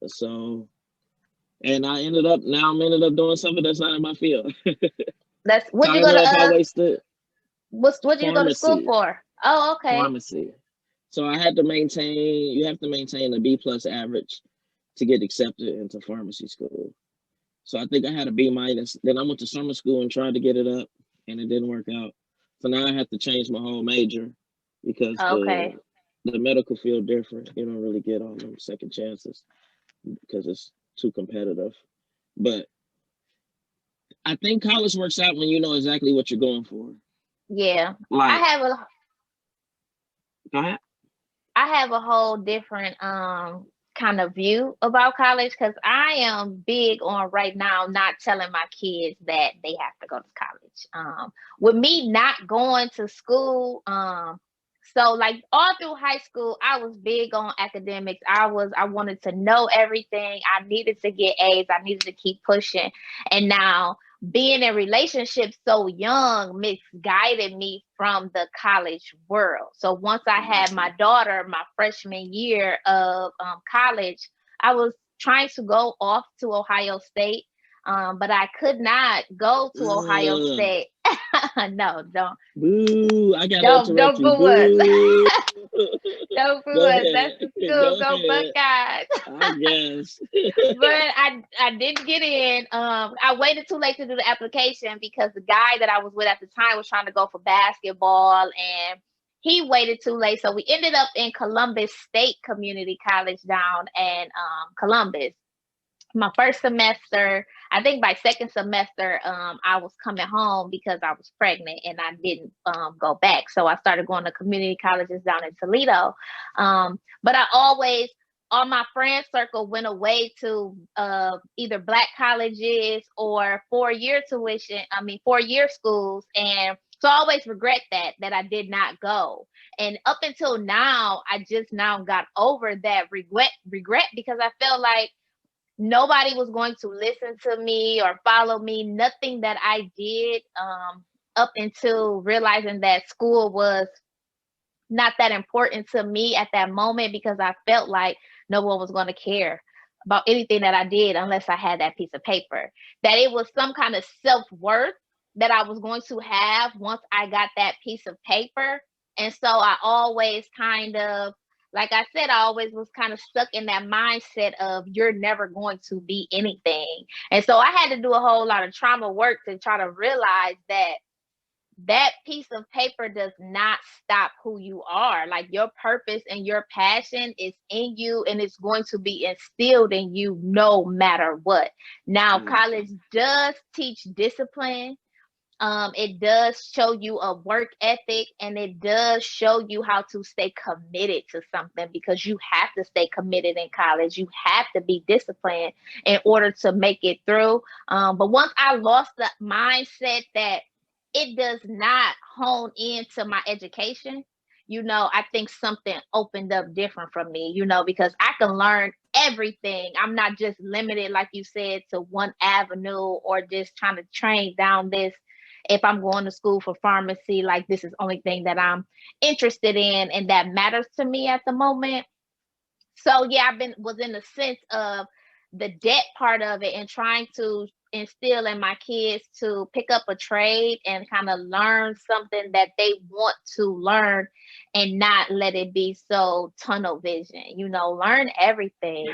So, and I'm ended up doing something that's not in my field. That's So what I you don't go know to if I wasted what did you go to school pharmacy, for? Oh, okay. pharmacy. So I had to maintain, you have to maintain a B plus average to get accepted into pharmacy school. So I think I had a B minus. Then I went to summer school and tried to get it up, and it didn't work out. So now I have to change my whole major because Okay. the medical field different. You don't really get all them second chances because it's too competitive. But I think college works out when you know exactly what you're going for. Yeah. I Like, have a go ahead. I have a whole different kind of view about college because I am big on right now not telling my kids that they have to go to college. With me not going to school, so like all through high school, I was big on academics. I wanted to know everything. I needed to get A's. I needed to keep pushing. And now being in relationships so young misguided me from the college world. So once I had my Exactly. daughter, my freshman year of college, I was trying to go off to Ohio State, but I could not go to Ohio Ugh, State. No, boo! I gotta interrupt don't you. boo us. Boo! Don't boo Go us. ahead. That's the school. Go Go ahead. Buckeyes. I guess. But I didn't get in. I waited too late to do the application because the guy that I was with at the time was trying to go for basketball and he waited too late. So we ended up in Columbus State Community College down in Columbus. My first semester, I think by second semester, I was coming home because I was pregnant and I didn't go back. So I started going to community colleges down in Toledo. But I always, all my friend circle went away to either black colleges or 4 year tuition, 4 year schools. And so I always regret that I did not go. And up until now, I just now got over that regret because I felt like nobody was going to listen to me or follow me. Nothing that I did up until realizing that school was not that important to me at that moment because I felt like no one was going to care about anything that I did unless I had that piece of paper. That it was some kind of self worth that I was going to have once I got that piece of paper. And so I always kind of, like I said, I always was kind of stuck in that mindset of you're never going to be anything. And so I had to do a whole lot of trauma work to try to realize that that piece of paper does not stop who you are. Like your purpose and your passion is in you and it's going to be instilled in you no matter what. Now, Exactly. college does teach discipline. It does show you a work ethic and it does show you how to stay committed to something because you have to stay committed in college. You have to be disciplined in order to make it through. But once I lost the mindset that it does not hone into my education, I think something opened up different from me, because I can learn everything. I'm not just limited, like you said, to one avenue or just trying to train down this. If I'm going to school for pharmacy, like this is the only thing that I'm interested in and that matters to me at the moment. So yeah, was in the sense of the debt part of it and trying to instill in my kids to pick up a trade and kind of learn something that they want to learn and not let it be so tunnel vision. Learn everything,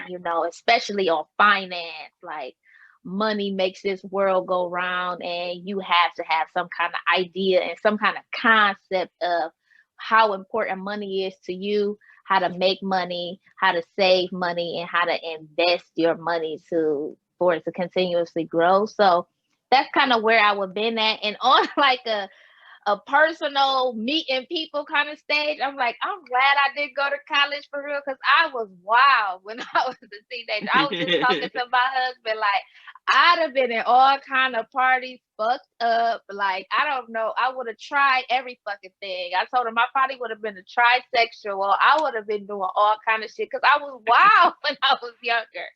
especially on finance. Like money makes this world go round and you have to have some kind of idea and some kind of concept of how important money is to you, how to make money, how to save money, and how to invest your money for it to continuously grow. So that's kind of where I would been at. And on like a personal meeting people kind of stage, I'm like, I'm glad I did go to college for real because I was wild when I was a teenager. I was just talking to my husband like I'd have been in all kind of parties, fucked up. Like I don't know, I would have tried every fucking thing. I told him my body would have been a trisexual. I would have been doing all kind of shit because I was wild when I was younger.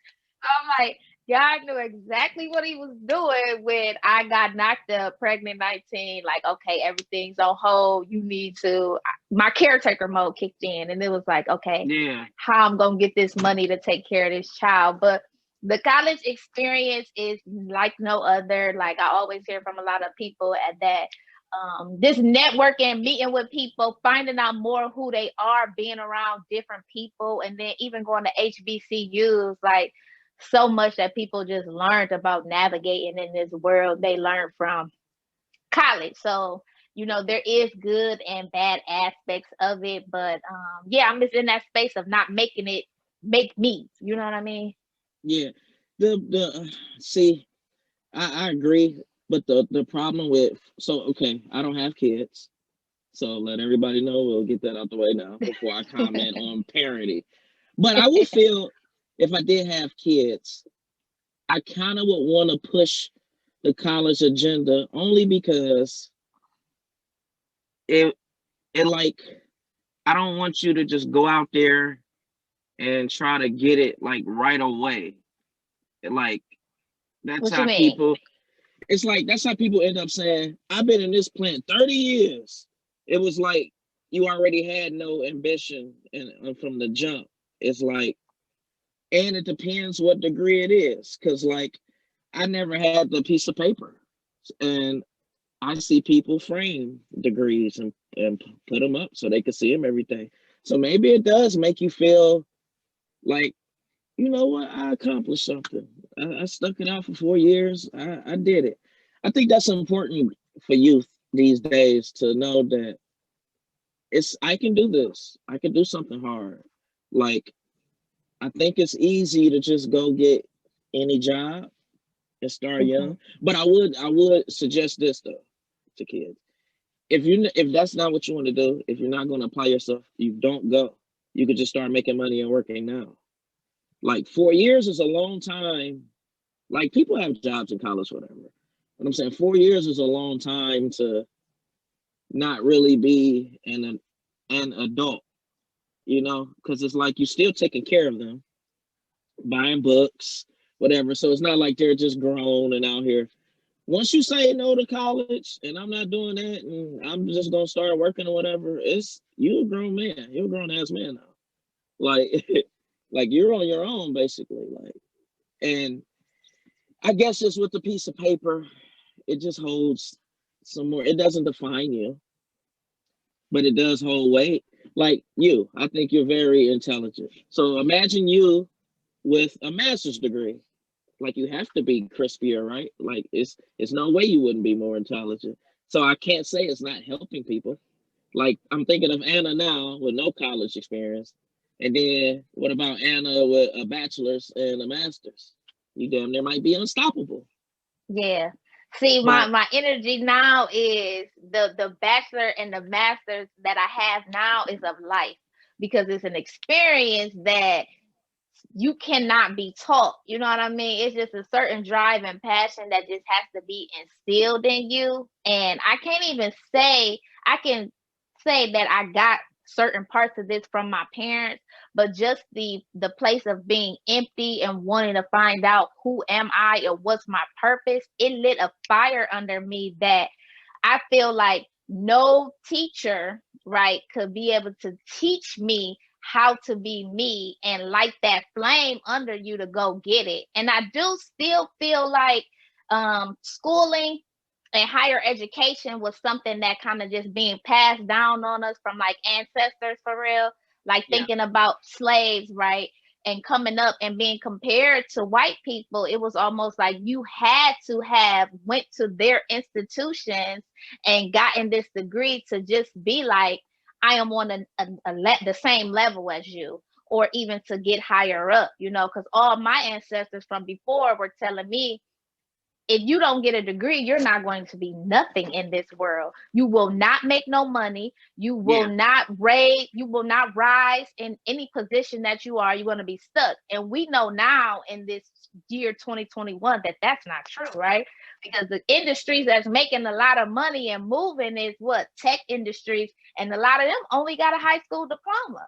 I'm like, God knew exactly what he was doing when I got knocked up, pregnant 19. Like, okay, everything's on hold. You need to. My caretaker mode kicked in, and it was like, okay, Yeah. how I'm gonna get this money to take care of this child. But the college experience is like no other. Like I always hear from a lot of people at that. This networking, meeting with people, finding out more who they are, being around different people, and then even going to HBCUs, like so much that people just learned about navigating in this world they learned from college. So, there is good and bad aspects of it, but yeah, I'm just in that space of not making it make me. You know what I mean? Yeah. The see, I agree, but the problem with okay, I don't have kids, so let everybody know. We'll get that out the way now before I comment on parenting. But I would feel if I did have kids, I kind of would want to push the college agenda only because it it like I don't want you to just go out there and try to get it like right away. Like that's What you how mean? people it's like that's how people end up saying, I've been in this plant 30 years. It was like you already had no ambition and from the jump. It's like, and it depends what degree it is. Cause like I never had the piece of paper. And I see people frame degrees and put them up so they can see them every day. So maybe it does make you feel like, you know what, I accomplished something. I stuck it out for 4 years. I did it. I think that's important for youth these days to know that I can do this. I can do something hard. Like I think it's easy to just go get any job and start Mhm. young. But I would suggest this though to kids. If that's not what you want to do, if you're not going to apply yourself, you don't go. You could just start making money and working now. Like 4 years is a long time. Like people have jobs in college, whatever. But I'm saying 4 years is a long time to not really be an adult, because it's like you're still taking care of them, buying books, whatever. So it's not like they're just grown and out here. Once you say no to college and I'm not doing that and I'm just gonna start working or whatever, it's you a grown man. You're a grown ass man now. Like like you're on your own basically. Like and I guess just with the piece of paper, it just holds some more. It doesn't define you, but it does hold weight. Like you, I think you're very intelligent. So imagine you with a master's degree. Like you have to be crispier, right? Like it's no way you wouldn't be more intelligent. So I can't say it's not helping people. Like I'm thinking of Anna now with no college experience. And then what about Anna with a bachelor's and a master's? You damn near might be unstoppable. Yeah. See, my But my energy now is the bachelor and the master's that I have now is of life, because it's an experience that you cannot be taught. You know what I mean? It's just a certain drive and passion that just has to be instilled in you. And I can't even say, I can say that I got certain parts of this from my parents, but just the place of being empty and wanting to find out who am I or what's my purpose, it lit a fire under me that I feel like no teacher, right, could be able to teach me how to be me and light that flame under you to go get it. And I do still feel like schooling and higher education was something that kind of just being passed down on us from like ancestors for real. Like yeah, thinking about slaves, right? And coming up and being compared to white people, it was almost like you had to have went to their institutions and gotten this degree to just be like, I am on the same level as you, or even to get higher up, because all my ancestors from before were telling me, if you don't get a degree, you're not going to be nothing in this world. You will not make no money. yeah, You will not rise in any position that you are. You're going to be stuck. And we know now in this year 2021 that that's not true, right? Because the industries that's making a lot of money and moving is what? Tech industries. And a lot of them only got a high school diploma.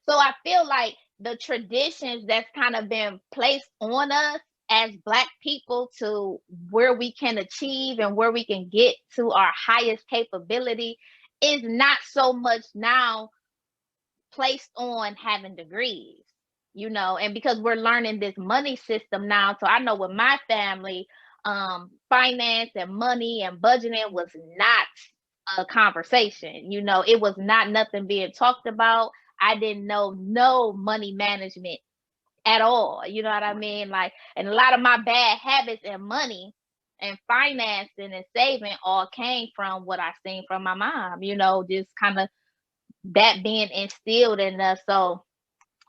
So I feel like the traditions that's kind of been placed on us as Black people to where we can achieve and where we can get to our highest capability is not so much now placed on having degrees, and because we're learning this money system now. So I know with my family, finance and money and budgeting was not a conversation. It was not nothing being talked about. I didn't know no money management at all. You know what I mean? Like, and a lot of my bad habits and money and financing and saving all came from what I seen from my mom, just kind of that being instilled in us. So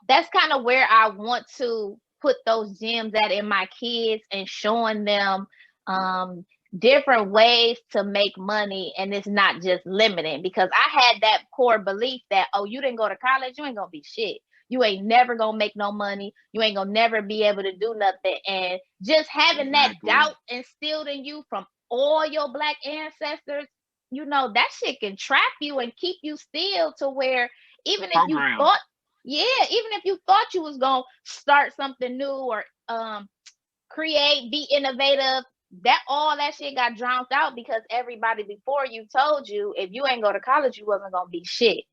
that's kind of where I want to put those gems at in my kids and showing them different ways to make money, and it's not just limiting, because I had that core belief that, oh, you didn't go to college, you ain't gonna be shit. You ain't never gonna make no money. You ain't gonna never be able to do nothing. And just having that doubt instilled in you from all your Black ancestors, that shit can trap you and keep you still to where even if you thought, even if you thought you was gonna start something new or create, be innovative, that shit got drowned out because everybody before you told you if you ain't go to college, you wasn't gonna be shit.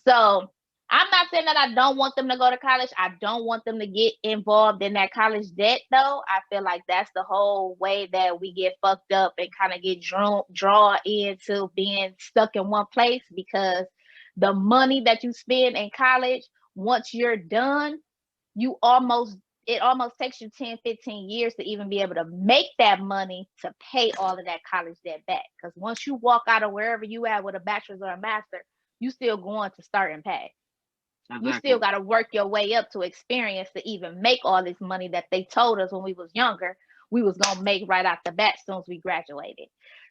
So I'm not saying that I don't want them to go to college. I don't want them to get involved in that college debt, though. I feel like that's the whole way that we get fucked up and kind of get drawn into being stuck in one place, because the money that you spend in college, once you're done, it almost takes you 10, 15 years to even be able to make that money to pay all of that college debt back. Because once you walk out of wherever you at with a bachelor's or a master, you still going to start and pay. Exactly. You still got to work your way up to experience to even make all this money that they told us when we was younger we was going to make right off the bat as soon as we graduated.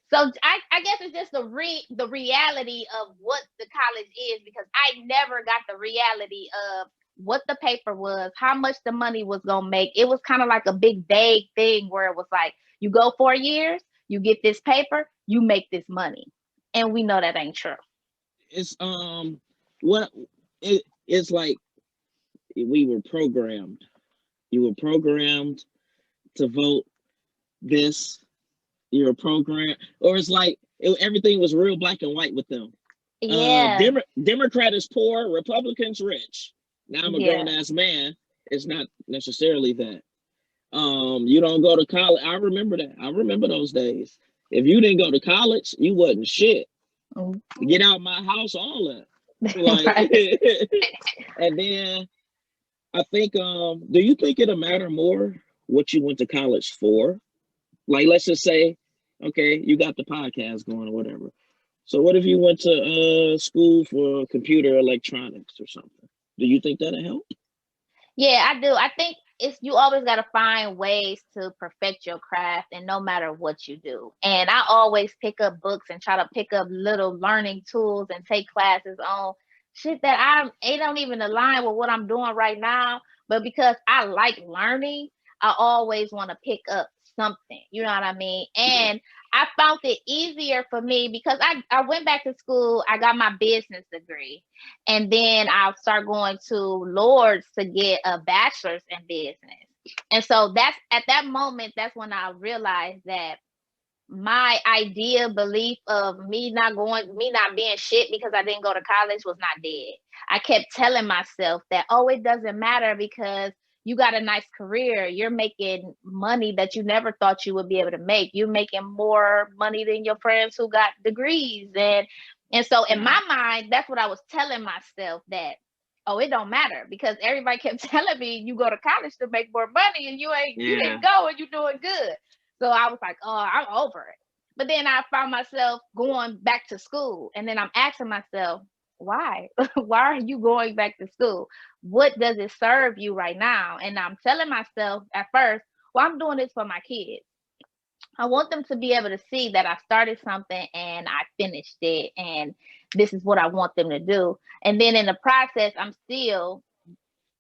So I guess it's just the reality of what the college is, because I never got the reality of what the paper was, how much the money was going to make. It was kind of like a big vague thing where it was like, you go 4 years, you get this paper, you make this money. And we know that ain't true. It's it's like we were programmed. You were programmed to vote this. You were programmed, or it's like everything was real black and white with them. Yeah. Democrat is poor, Republicans rich. Now I'm a grown ass man. It's not necessarily that. You don't go to college. I remember that. I remember those days. If you didn't go to college, you wasn't shit. Mm-hmm. Get out my house, all that. Like, and then I think, do you think it'll matter more what you went to college for? Like, let's just say, okay, you got the podcast going or whatever. So what if you went to school for computer electronics or something? Do you think that'll help? Yeah, I do. I think you always got to find ways to perfect your craft, and no matter what you do. And I always pick up books and try to pick up little learning tools and take classes on shit that it don't even align with what I'm doing right now. But because I like learning, I always want to pick up something. You know what I mean? And I found it easier for me because I went back to school. I got my business degree, and then I'll start going to Lourdes to get a bachelor's in business. And so that's at that moment, that's when I realized that my belief of me not being shit because I didn't go to college was not dead. I kept telling myself that, oh, it doesn't matter because you got a nice career. You're making money that you never thought you would be able to make. You're making more money than your friends who got degrees. And so in my mind, that's what I was telling myself, that, oh, it don't matter, because everybody kept telling me you go to college to make more money and you didn't go and you're doing good. So I was like, oh, I'm over it. But then I found myself going back to school, and then I'm asking myself, why? Why are you going back to school? What does it serve you right now? And I'm telling myself at first, well, I'm doing this for my kids. I want them to be able to see that I started something and I finished it, and this is what I want them to do. And then in the process, I'm still,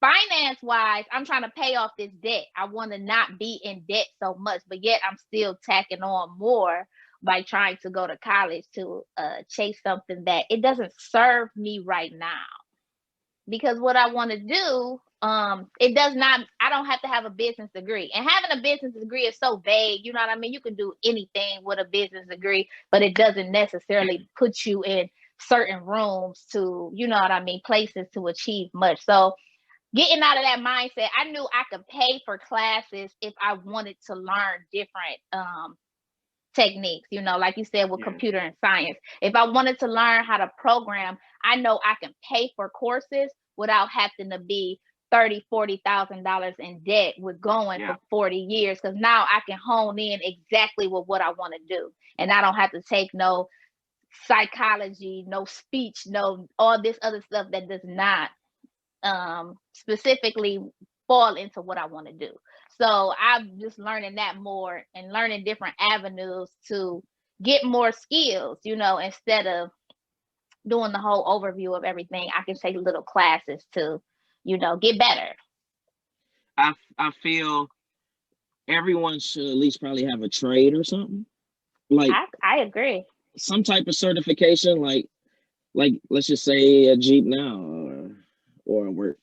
finance-wise, I'm trying to pay off this debt. I want to not be in debt so much, but yet I'm still tacking on more by trying to go to college to chase something that it doesn't serve me right now. Because what I want to do it does not, I don't have to have a business degree. And having a business degree is so vague, you know what I mean? You can do anything with a business degree, but it doesn't necessarily put you in certain rooms to, you know what I mean, places to achieve much. So getting out of that mindset, I knew I could pay for classes if I wanted to learn different techniques, you know, like you said, with computer and science. If I wanted to learn how to program, I know I can pay for courses without having to be $30,000-$40,000 in debt with going for 40 years, because now I can hone in exactly with what I want to do, and I don't have to take no psychology, no speech, no all this other stuff that does not specifically fall into what I want to do. So I'm just learning that more and learning different avenues to get more skills, you know, instead of doing the whole overview of everything. I can take little classes to, you know, get better. I feel everyone should at least probably have a trade or something. Like I agree. Some type of certification, like let's just say a Jeep now or work.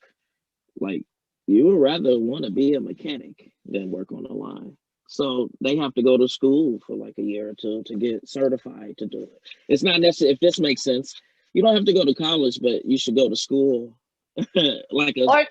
Like you would rather want to be a mechanic than work on the line. So they have to go to school for like a year or two to get certified to do it. It's not necessary, if this makes sense. You don't have to go to college, but you should go to school. Or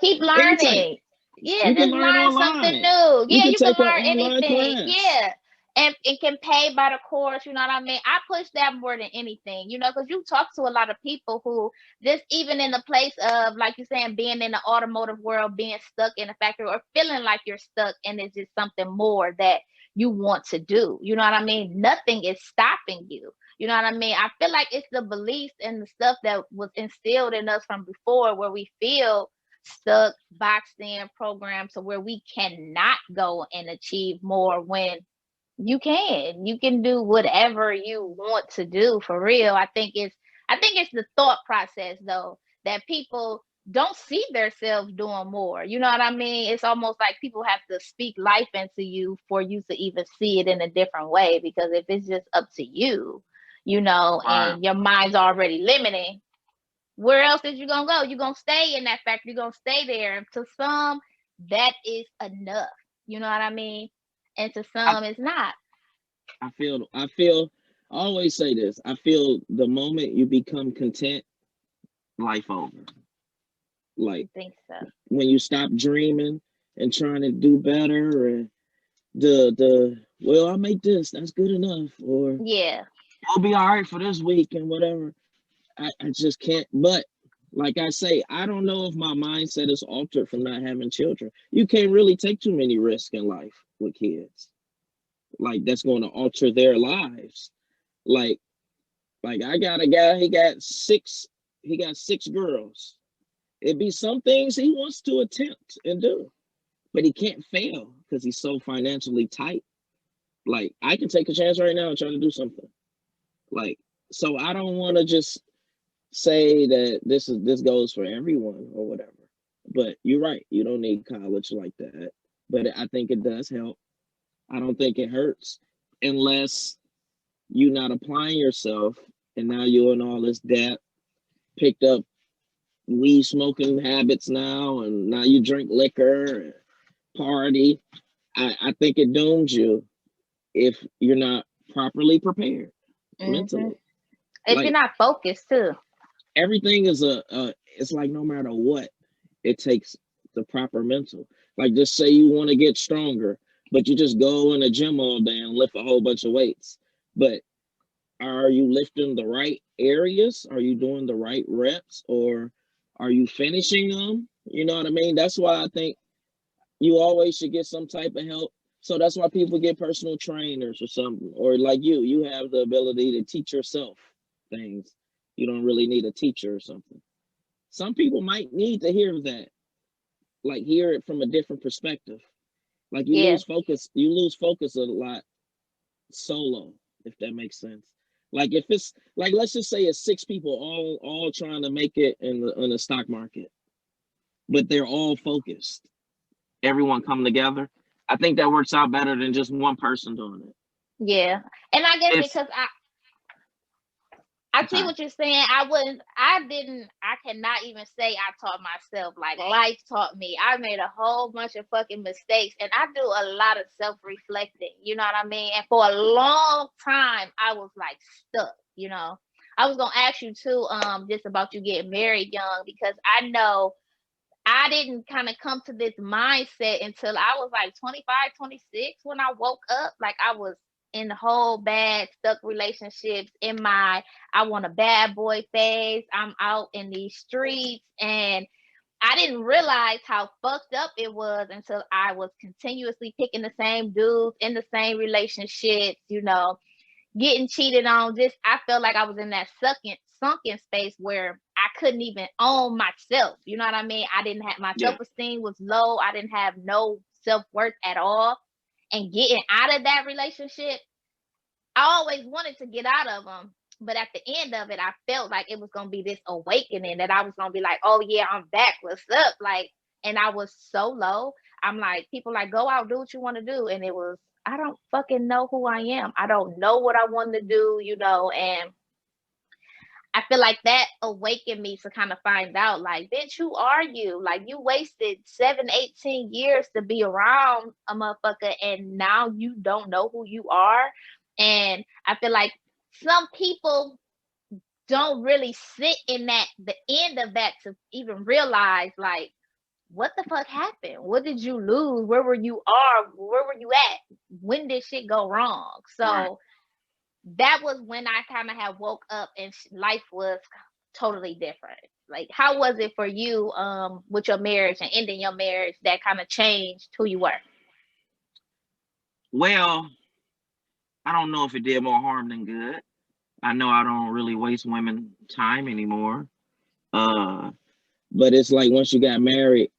keep learning. Yeah, you just can learn something new. Yeah, you can learn anything. Class. Yeah. And it can pay by the course, you know what I mean? I push that more than anything, you know, because you talk to a lot of people who just even in the place of, like you're saying, being in the automotive world, being stuck in a factory or feeling like you're stuck and it's just something more that you want to do. You know what I mean? Nothing is stopping you. You know what I mean? I feel like it's the beliefs and the stuff that was instilled in us from before where we feel stuck, boxed in, programmed to where we cannot go and achieve more when you can do whatever you want to do for real. I think it's the thought process though that people don't see themselves doing more. You know what I mean? It's almost like people have to speak life into you for you to even see it in a different way, because if it's just up to you, you know, and your mind's already limiting, where else is you gonna go? You're gonna stay in that factory, you're gonna stay there. And to some, that is enough. You know what I mean? And to some, it's not. I always say this. I feel the moment you become content, life over. Like, I think so. When you stop dreaming and trying to do better, and well, I'll make this, that's good enough, or yeah, I'll be all right for this week and whatever. I just can't. But like I say, I don't know if my mindset is altered from not having children. You can't really take too many risks in life with kids. Like that's going to alter their lives. Like I got a guy, he got six girls. It'd be some things he wants to attempt and do, but he can't fail because he's so financially tight. Like I can take a chance right now and try to do something. Like, so I don't want to just say that this goes for everyone or whatever. But you're right, you don't need college like that. But I think it does help. I don't think it hurts unless you're not applying yourself and now you're in all this debt, picked up weed smoking habits now, and now you drink liquor and party. I think it dooms you if you're not properly prepared mentally. If you're not focused too. Everything is it's like no matter what, it takes the proper mental. Like just say you want to get stronger, but you just go in the gym all day and lift a whole bunch of weights. But are you lifting the right areas? Are you doing the right reps? Or are you finishing them? You know what I mean? That's why I think you always should get some type of help. So that's why people get personal trainers or something. Or like you have the ability to teach yourself things. You don't really need a teacher or something. Some people might need to hear that. Like hear it from a different perspective. Like you lose focus a lot solo, if that makes sense. Like if it's like, let's just say it's 6 people all trying to make it in the stock market, but they're all focused. Everyone come together. I think that works out better than just one person doing it. Yeah. And I guess because I see time. what you're saying. I cannot even say I taught myself. Like life taught me. I made a whole bunch of fucking mistakes and I do a lot of self-reflecting. You know what I mean? And for a long time, I was like stuck, you know. I was gonna ask you too, just about you getting married young, because I know I didn't kind of come to this mindset until I was like 25, 26 when I woke up. Like I was in the whole bad, stuck relationships in my I want a bad boy phase. I'm out in these streets and I didn't realize how fucked up it was until I was continuously picking the same dudes in the same relationships, you know, getting cheated on. Just I felt like I was in that sunken space where I couldn't even own myself. You know what I mean? I didn't have my Yeah. self-esteem was low. I didn't have no self-worth at all. And getting out of that relationship, I always wanted to get out of them. But at the end of it, I felt like it was gonna be this awakening that I was gonna be like, oh yeah, I'm back. What's up? Like, and I was so low. I'm like, people like, go out, do what you want to do. And it was, I don't fucking know who I am. I don't know what I want to do, you know, and I feel like that awakened me to kind of find out, like, bitch, who are you? Like, you wasted 7, 18 years to be around a motherfucker, and now you don't know who you are. And I feel like some people don't really sit in that, the end of that, to even realize, like, what the fuck happened? What did you lose? Where were you Where were you at? When did shit go wrong? Right. So that was when I kind of had woke up and life was totally different. Like, how was it for you with your marriage and ending your marriage that kind of changed who you were? Well, I don't know if it did more harm than good. I know I don't really waste women time anymore. Uh, but it's like once you got married,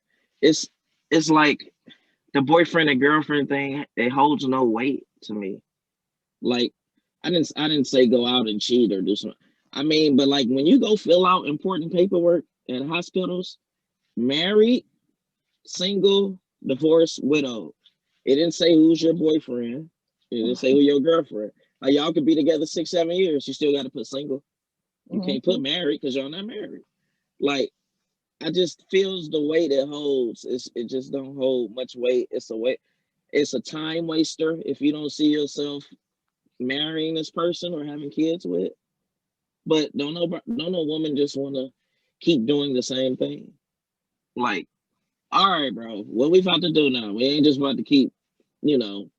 it's it's like the boyfriend and girlfriend thing. It holds no weight to me. Like I didn't say go out and cheat or do something. I mean, but like when you go fill out important paperwork at hospitals, married, single, divorced, widow. It didn't say who's your boyfriend. It didn't say who your girlfriend. Like y'all could be together 6, 7 years. You still got to put single. You can't put Mhm. married because y'all not married. Like I just feels the weight it holds. It just don't hold much weight. It's a time waster if you don't see yourself marrying this person or having kids with. But don't no woman just want to keep doing the same thing. Like, all right, bro, what we about to do now? We ain't just about to keep,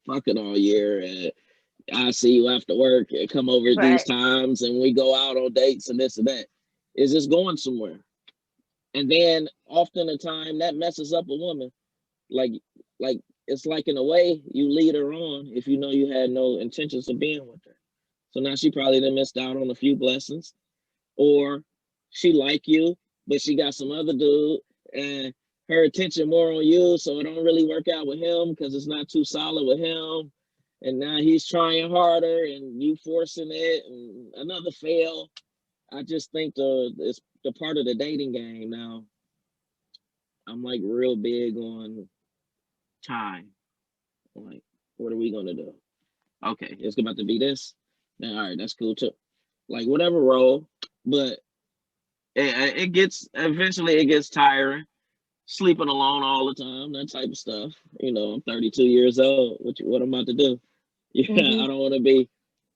fucking all year. And I see you after work and come over at these Right. times and we go out on dates and this and that. Is this going somewhere? And then often the time that messes up a woman. Like, like it's like in a way you lead her on if you know you had no intentions of being with her. So now she probably done missed out on a few blessings, or she like you, but she got some other dude, and her attention more on you, so it don't really work out with him because it's not too solid with him. And now he's trying harder, and you forcing it, and another fail. I just think it's the part of the dating game now. I'm like real big on time. I'm like, what are we gonna do? Okay, it's about to be this. Then all right, that's cool too. Like whatever role, but it gets eventually it gets tiring. Sleeping alone all the time, that type of stuff. I'm 32 years old. What I'm about to do? Yeah, I Mhm. don't want to be.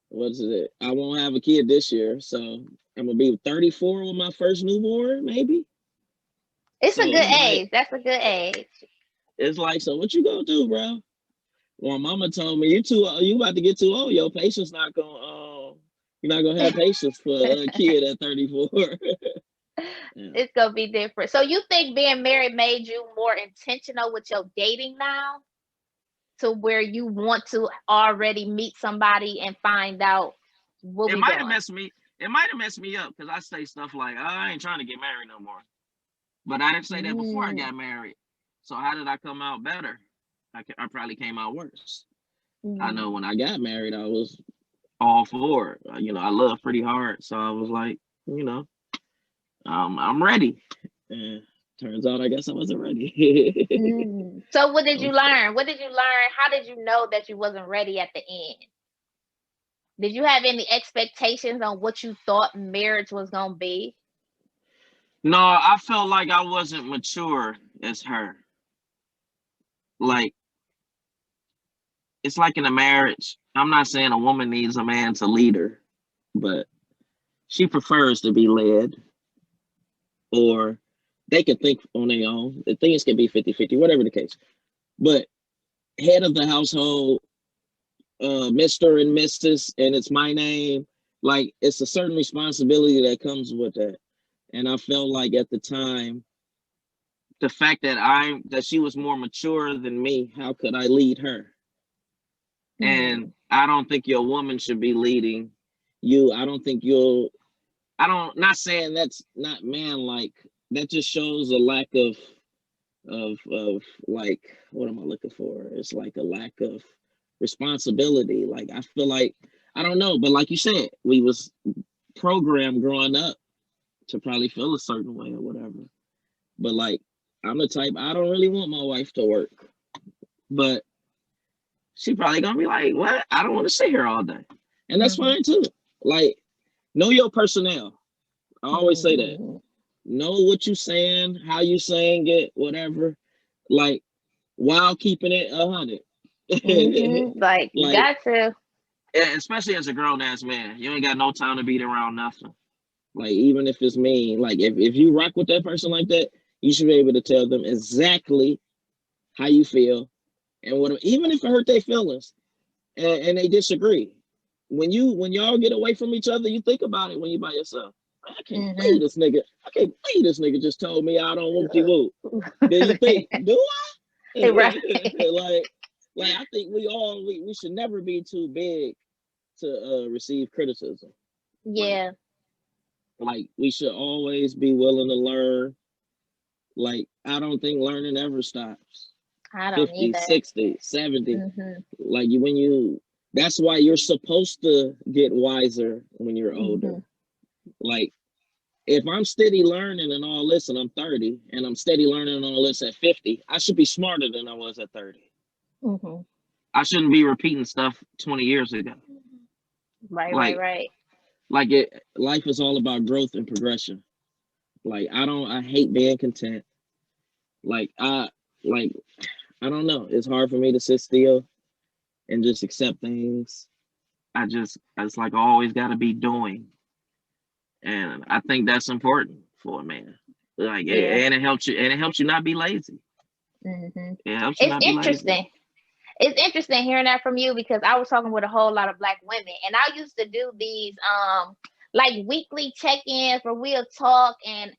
What is it? I won't have a kid this year, so I'm gonna be 34 with my first newborn, maybe. It's a So good it's like age. That's a good age. so what you gonna do, bro? Well, mama told me you about to get too old. Your patience not gonna you're not gonna have patience for a kid at 34. Yeah. It's gonna be different. So you think being married made you more intentional with your dating now, to where you want to already meet somebody and find out what It we might have doing? messed me. It might have messed me up because I say stuff like, I ain't trying to get married no more. But I didn't say that before I Mm, got married. So how did I come out better? I probably came out worse. I mm. know when I got married, I was all for it. I love pretty hard. So I was like, you know, I'm ready. And turns out, I guess I wasn't ready. Mm. So what did you learn? What did you learn? How did you know that you wasn't ready at the end? Did you have any expectations on what you thought marriage was gonna be? No, I felt like I wasn't mature as her. Like, it's like in a marriage. I'm not saying a woman needs a man to lead her, but she prefers to be led, or they can think on their own. The things can be 50-50, whatever the case. But head of the household, Mr. and Mrs., and it's my name, like it's a certain responsibility that comes with that. And I felt like at the time, the fact that she was more mature than me, how could I lead her? And I don't think your woman should be leading you. I don't think not saying that's not man like. That just shows a lack of like, what am I looking for? It's like a lack of responsibility. Like, I feel like, I don't know, but like you said, we was programmed growing up to probably feel a certain way or whatever. But like, I'm the type, I don't really want my wife to work, but she probably gonna be like, what? I don't want to sit here all day. And that's fine too. Like, know your personnel. I always say that. Know what you saying, how you saying it, whatever. Like, while keeping it 100. Like, you got to. Especially as a grown ass man, you ain't got no time to beat around nothing. Like, even if it's me, like if you rock with that person like that, you should be able to tell them exactly how you feel, and what, even if it hurt their feelings, and they disagree. When y'all get away from each other, you think about it when you by yourself. I can't believe this nigga. I can't believe this nigga just told me I don't whoop de whoop. Then you think, do I? Right. like I think we should never be too big to receive criticism. Yeah. Like, we should always be willing to learn. Like, I don't think learning ever stops. I don't 50, either. 60, 70. Like, that's why you're supposed to get wiser when you're older. Like, if I'm steady learning and all this, and I'm 30, and I'm steady learning and all this at 50, I should be smarter than I was at 30. I shouldn't be repeating stuff 20 years ago. Right. Like, life is all about growth and progression. Like, I hate being content. Like, I don't know. It's hard for me to sit still and just accept things. It's like I always got to be doing. And I think that's important for a man. Like, and it helps you not be lazy. It helps you not be lazy. It's interesting hearing that from you, because I was talking with a whole lot of Black women, and I used to do these like weekly check-ins where we'll talk, and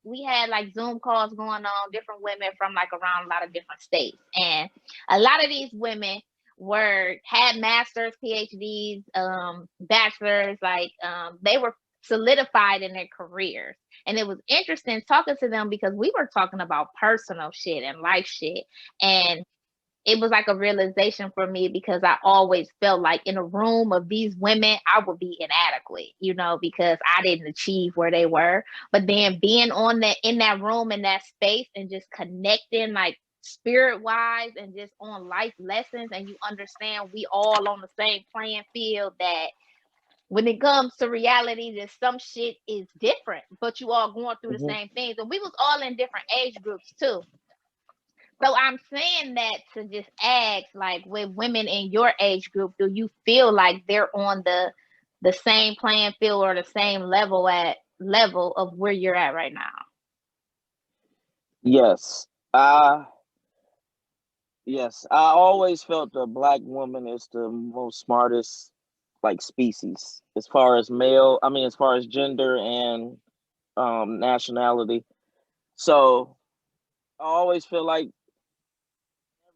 we had like Zoom calls going on, different women from like around a lot of different states, and a lot of these women had masters, PhDs, bachelors, like they were solidified in their careers. And it was interesting talking to them, because we were talking about personal shit and life shit, and it was like a realization for me, because I always felt like in a room of these women, I would be inadequate, because I didn't achieve where they were. But then being in that room, in that space, and just connecting like spirit wise and just on life lessons, and you understand we all on the same playing field, that when it comes to reality, that some shit is different, but you all going through the same things. And we was all in different age groups too. So I'm saying that to just ask, like, with women in your age group, do you feel like they're on the same playing field or the same level of where you're at right now? Yes. Yes. I always felt the Black woman is the most smartest, like, species as far as gender and nationality. So I always feel like,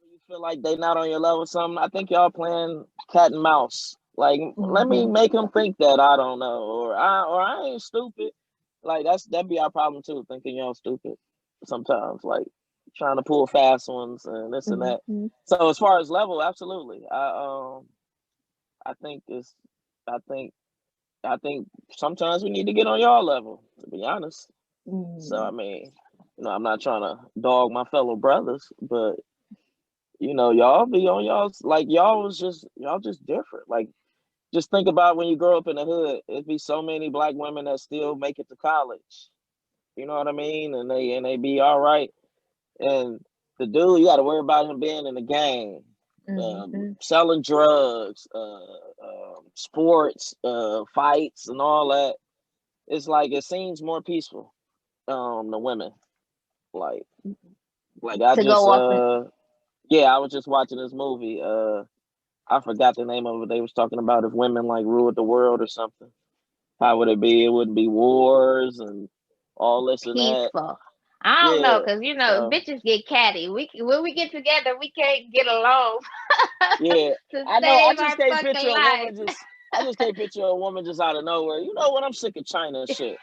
you feel like they not on your level or something, I think y'all playing cat and mouse. Like, let me make them think that I don't know, or I ain't stupid. Like, that'd be our problem too, thinking y'all stupid sometimes, like trying to pull fast ones and this and that. So as far as level, absolutely. I think sometimes we need to get on y'all level, to be honest. So I mean, I'm not trying to dog my fellow brothers, but y'all be on y'all's, like, y'all just different. Like, just think about when you grow up in the hood, it'd be so many black women that still make it to college. You know what I mean? And they be all right. And the dude, you got to worry about him being in the gang, selling drugs, sports, fights, and all that. It's like it seems more peaceful. The women, like I to just go off. yeah, I was just watching this movie. I forgot the name of it. They was talking about if women like ruled the world or something. How would it be? It wouldn't be wars and all this and that. Peaceful. I don't know, Yeah. cause So bitches get catty. When we get together, we can't get along yeah, to I know. save our fucking life. I just can't picture a woman just out of nowhere. You know what? I'm sick of China and shit.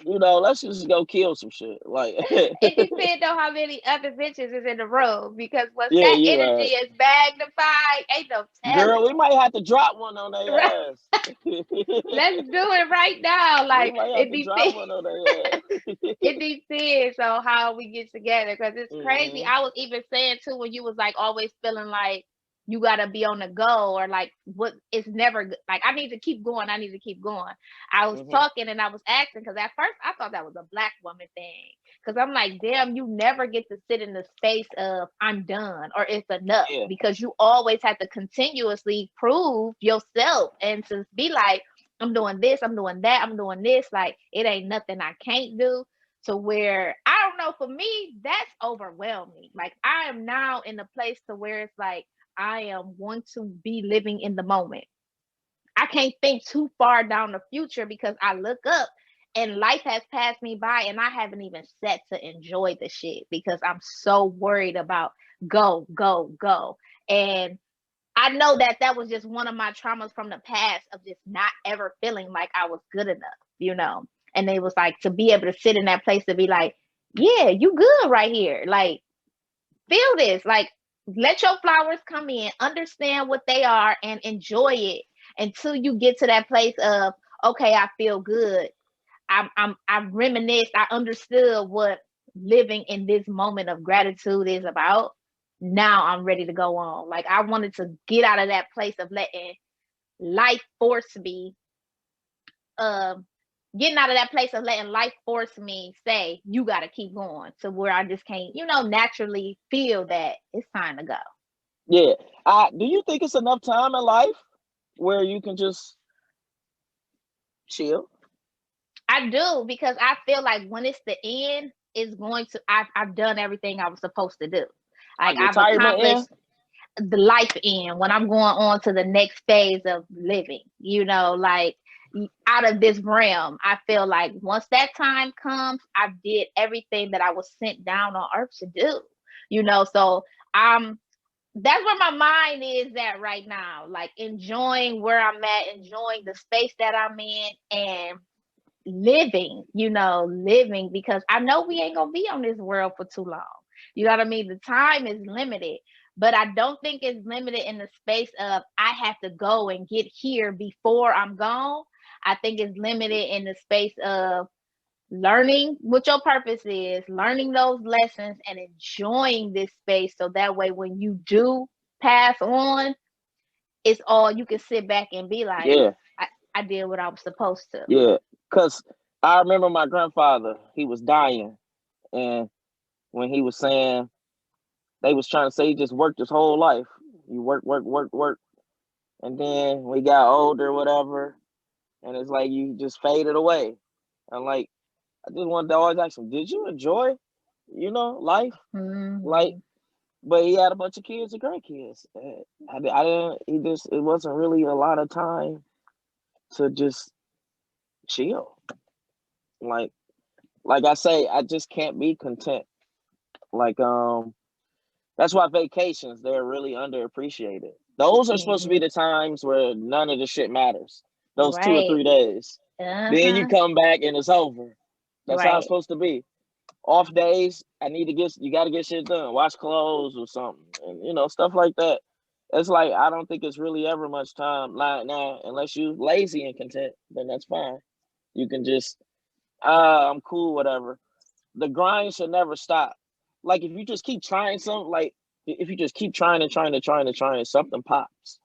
You know, let's just go kill some shit. Like, It depends on how many other bitches is in the room, because once yeah, that you energy right. is magnified, ain't no Girl, telling. we might have to drop one on Right? their ass. Let's do it right now. We Like, might have it to drop depends. one on their ass. It depends on how we get together, because it's crazy. Hmm. I was even saying too, when you was like always feeling like you gotta be on the go, or like what it's never like I need to keep going. I need to keep going. I was Hmm. talking and I was asking, because at first I thought that was a black woman thing. Because I'm like, damn, you never get to sit in the space of I'm done or it's enough, Yeah. because you always have to continuously prove yourself and to be like, I'm doing this, I'm doing that, I'm doing this. Like, it ain't nothing I can't do. To where I don't know, for me, that's overwhelming. Like, I am now in a place to where it's like I am want to be living in the moment. I can't think too far down the future, because I look up and life has passed me by and I haven't even set to enjoy the shit, because I'm so worried about go, go, go. And I know that that was just one of my traumas from the past, of just not ever feeling like I was good enough. And it was like to be able to sit in that place to be like, yeah, you good right here. Like, feel this. Like, let your flowers come in, understand what they are, and enjoy it until you get to that place of, okay, I feel good. I reminisced. I understood what living in this moment of gratitude is about. Now I'm ready to go on. Like, I wanted to get out of that place of letting life force me, um getting out of that place of letting life force me say you got to keep going, to where I just can't, naturally feel that it's time to go. Yeah. Do you think it's enough time in life where you can just chill? I do, because I feel like when it's the end, it's going to I've done everything I was supposed to do. Like, Like I've retirement accomplished in? the life end when I'm going on to the next phase of living, like out of this realm. I feel like once that time comes, I did everything that I was sent down on earth to do. So I'm that's where my mind is at right now, like enjoying where I'm at, enjoying the space that I'm in, and living, because I know we ain't gonna be on this world for too long. You know what I mean? The time is limited, but I don't think it's limited in the space of I have to go and get here before I'm gone. I think it's limited in the space of learning what your purpose is, learning those lessons, and enjoying this space, so that way when you do pass on, it's all you can sit back and be like, Yeah. I did what I was supposed to. Yeah. Because I remember my grandfather, he was dying. And when he was saying, they was trying to say he just worked his whole life. You work, work, work, work. And then we got older, whatever. And it's like you just faded away. And like, I just wanted to always ask him, did you enjoy, life? Like, Mm-hmm. but he had a bunch of kids and grandkids. I didn't, it wasn't really a lot of time to just chill. Like, like I say, I just can't be content. Like, that's why vacations, they're really underappreciated. Those are supposed to be Mm-hmm. the times where none of the shit matters. Those 2 or 3 days. Then you Uh-huh. come back and it's over. That's how it's Right. supposed to be. Off days, you got to get shit done. Wash clothes or something, and stuff like that. It's like I don't think it's really ever much time like now, unless you lazy and content. Then that's fine. You can just, I'm cool, whatever. The grind should never stop. Like if you just keep trying something, like if you just keep trying and trying and trying and trying, something pops.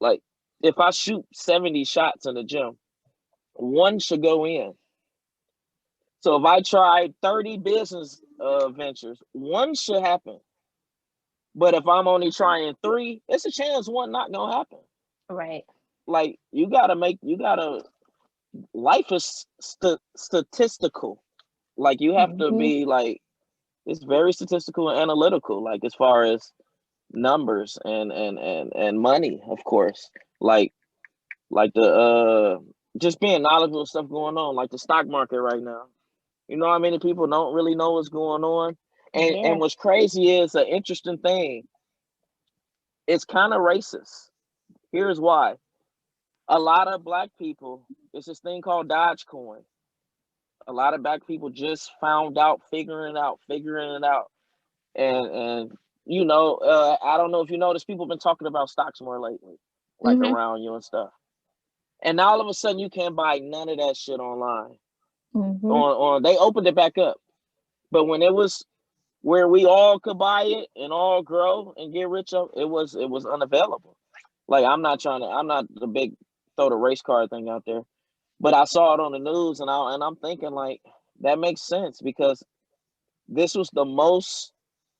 Like if I shoot 70 shots in the gym, one should go in. So if I tried 30 business ventures, one should happen. But if I'm only trying 3, it's a chance one not gonna happen. Right. Like life is statistical. Like you have to be like, it's very statistical and analytical, like as far as numbers and money, of course. Like the just being knowledgeable of stuff going on, like the stock market right now. You know how many people don't really know what's going on? And what's crazy is an interesting thing. It's kind of racist. Here's why. A lot of black people, it's this thing called Dogecoin. A lot of black people just found out, figuring it out. And you know, I don't know if you noticed, people have been talking about stocks more lately, like around you and stuff. And now all of a sudden you can't buy none of that shit online. They opened it back up. But when it was where we all could buy it and all grow and get rich up, it was unavailable. Like I'm not the big throw the race card thing out there, but I saw it on the news and I'm thinking like that makes sense, because this was the most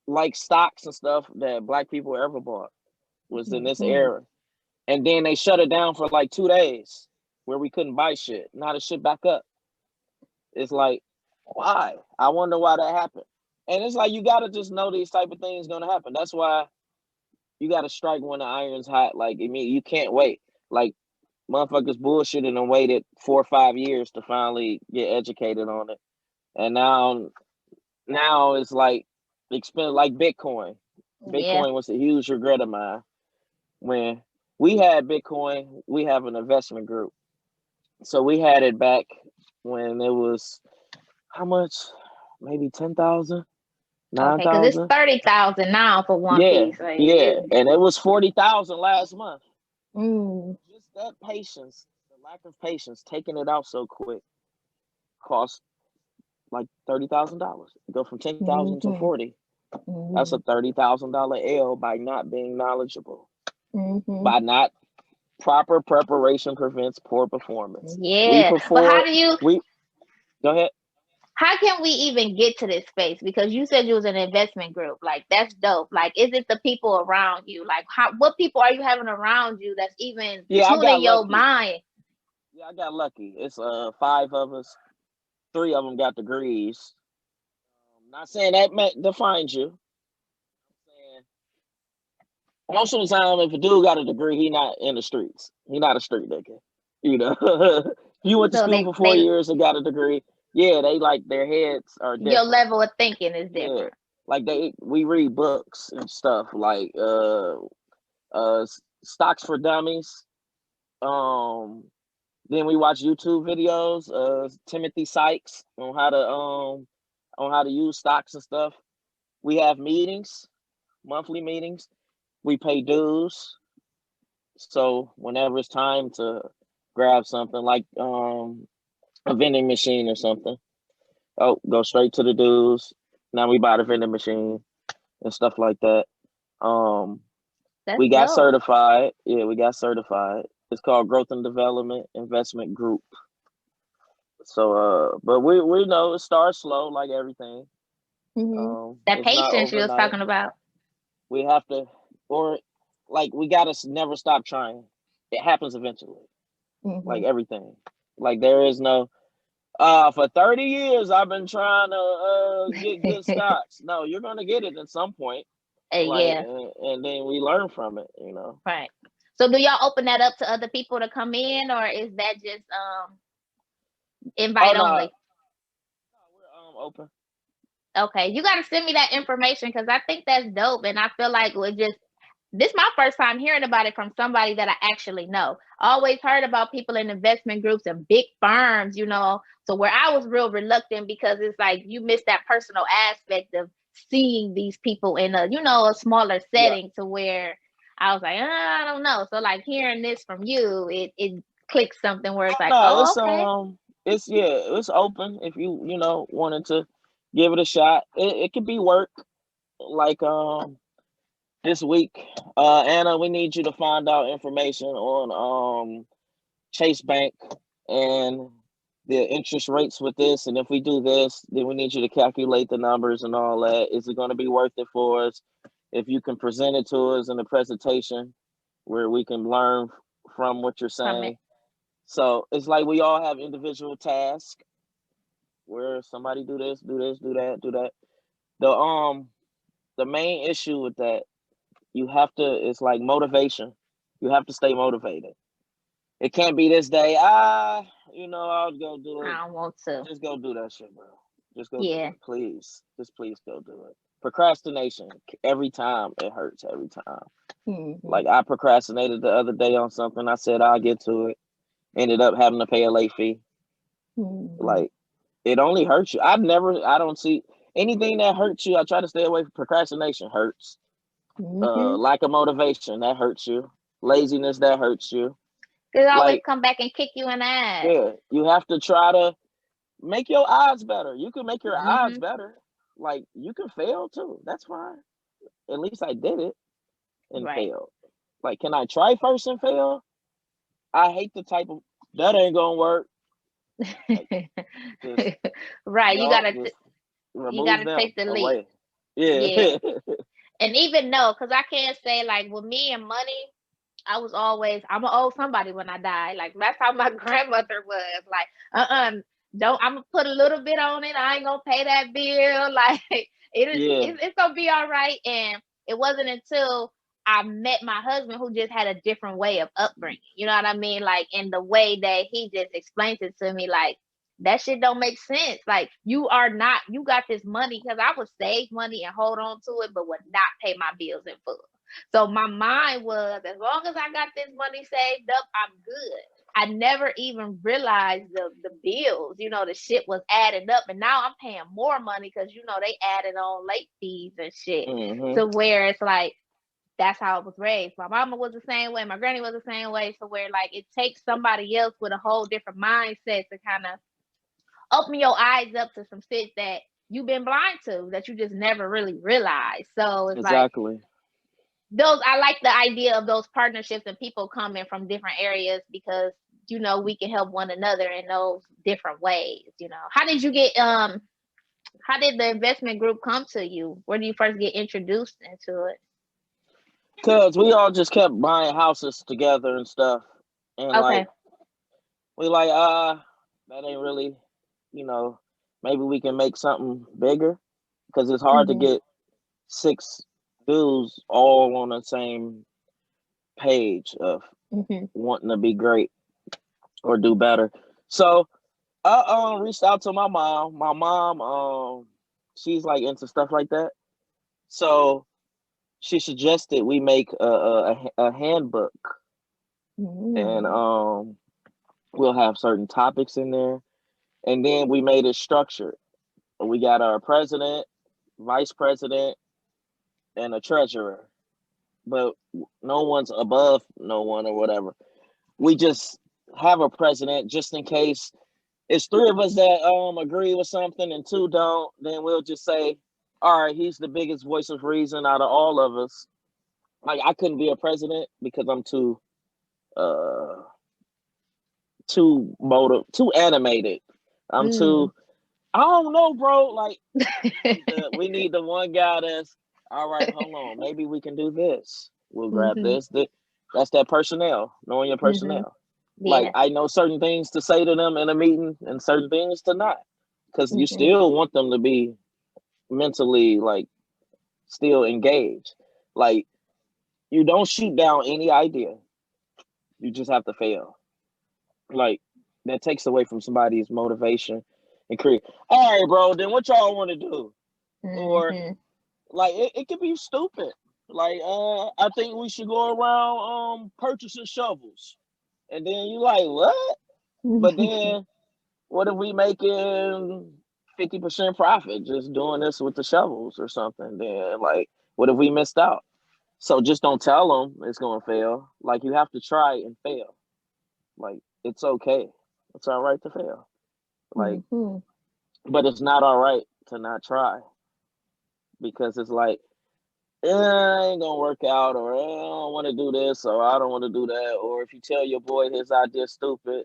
like stocks and stuff that black people ever bought was in this era. And then they shut it down for like 2 days where we couldn't buy shit. Now the shit back up. It's like, why? I wonder why that happened. And it's like, you got to just know these type of things going to happen. That's why you got to strike when the iron's hot. Like, I mean, you can't wait. Like, motherfuckers bullshitted and waited 4 or 5 years to finally get educated on it. And now it's like, like Bitcoin. Bitcoin was a huge regret of mine. When we had Bitcoin, we have an investment group. So we had it back when it was, how much? Maybe 10,000, 9,000. Okay, because it's 30,000 now for one piece. Like, and it was 40,000 last month. Just that patience, the lack of patience, taking it out so quick, cost like $30,000. Go from 10,000 to 40. That's a $30,000 L by not being knowledgeable, by not proper preparation prevents poor performance. But how do you? Go ahead. How can we even get to this space? Because you said you was an investment group. Like, that's dope. Like, is it the people around you? Like, what people are you having around you that's even tuning your mind? Yeah, I got lucky. It's 5 of us. 3 of them got degrees. Not saying that defines you. I'm saying most of the time, if a dude got a degree, he not in the streets. He not a street nigga. You know, if you went to school for 4 years and got a degree, yeah, they like their heads are different. Your level of thinking is different. Yeah. Like we read books and stuff like Stocks for Dummies. Then we watch YouTube videos, Timothy Sykes on how to use stocks and stuff. We have meetings, monthly meetings. We pay dues. So whenever it's time to grab something like a vending machine or something, go straight to the dues. Now we buy the vending machine and stuff like that. We got certified. Yeah, we got certified. It's called Growth and Development Investment Group. So, but we know it starts slow, like everything. That patience you was talking about. We have to, we gotta never stop trying. It happens eventually. Like everything. Like there is no, for 30 years I've been trying to get good stocks. No, you're gonna get it at some point. And then we learn from it, you know. Right. So do y'all open that up to other people to come in, or is that just invite only? No, we're open. Okay, you got to send me that information, because I think that's dope, and I feel like this is my first time hearing about it from somebody that I actually know. I always heard about people in investment groups and big firms, you know, so where I was real reluctant, because it's like you miss that personal aspect of seeing these people in a smaller setting, to where I was like, I don't know. So like hearing this from you, it clicks something where it's like, okay. It's open if you wanted to give it a shot. It could be work. Like this week. Anna, we need you to find out information on Chase Bank and the interest rates with this. And if we do this, then we need you to calculate the numbers and all that. Is it going to be worth it for us? If you can present it to us in a presentation where we can learn from what you're saying. So it's like we all have individual tasks where somebody do this, do this, do that, do that. The main issue with that, you have to, it's like motivation. You have to stay motivated. It can't be this day, I'll go do it. I don't want to. Just go do that shit, bro. Just go Yeah. do it. Please. Just please go do it. Procrastination, every time it hurts, every time. Mm-hmm. Like I procrastinated the other day on something. I said I'll get to it. Ended up having to pay a late fee. Mm-hmm. Like it only hurts you. I don't see anything that hurts you. I try to stay away from procrastination. Hurts. Mm-hmm. Lack of motivation, that hurts you. Laziness, that hurts you. It always come back and kick you in the ass. Yeah, you have to try to make your odds better. You can make your odds better. Like you can fail too. That's fine. At least I did it and failed. Like, can I try first and fail? I hate the type of that ain't gonna work. Like, right. You gotta take the leap. Away. Yeah. And even though, because I can't say like with me and money, I'm gonna owe somebody when I die. Like that's how my grandmother was. Like, don't I'm gonna put a little bit on it. I ain't gonna pay that bill. Like it's gonna be all right. And it wasn't until I met my husband who just had a different way of upbringing. You know what I mean? Like in the way that he just explains it to me, like that shit don't make sense. Like you got this money, because I would save money and hold on to it, but would not pay my bills in full. So my mind was, as long as I got this money saved up, I'm good. I never even realized the bills, the shit was adding up. And now I'm paying more money because, they added on late fees and shit. To where it's like, that's how I was raised. My mama was the same way. My granny was the same way. So where like it takes somebody else with a whole different mindset to kind of open your eyes up to some shit that you've been blind to, that you just never really realized. So it's exactly. Like I like the idea of those partnerships and people coming from different areas, because we can help one another in those different ways. How did the investment group come to you? Where did you first get introduced into it? Because we all just kept buying houses together and stuff, and like we like that ain't really, maybe we can make something bigger, because it's hard to get 6 dudes all on the same page of wanting to be great or do better. So I reached out to my mom. My mom, she's like into stuff like that. So she suggested we make a handbook, and we'll have certain topics in there, and then we made it structured. We got our president, vice president, and a treasurer, but no one's above no one or whatever. We just have a president just in case it's 3 of us that agree with something and 2 don't. Then we'll just say, all right, he's the biggest voice of reason out of all of us. Like I couldn't be a president because I'm too animated. I'm too, I don't know, bro. Like we need the one guy that's all right. Hold on, maybe we can do this. We'll grab this. That's that personnel. Knowing your personnel. Like I know certain things to say to them in a meeting and certain things to not, because you still want them to be mentally like still engaged. Like you don't shoot down any idea. You just have to fail. Like that takes away from somebody's motivation and create. All right, bro. Then what y'all want to do? Or like it could be stupid. Like I think we should go around purchasing shovels, and then you like what? But then what if we making 50% profit just doing this with the shovels or something? Then like what if we missed out? So just don't tell them it's gonna fail. Like you have to try and fail. Like it's okay. It's all right to fail. Like, but it's not all right to not try, because it's like ain't gonna work out, or I don't want to do this, or I don't want to do that, or if you tell your boy his idea stupid,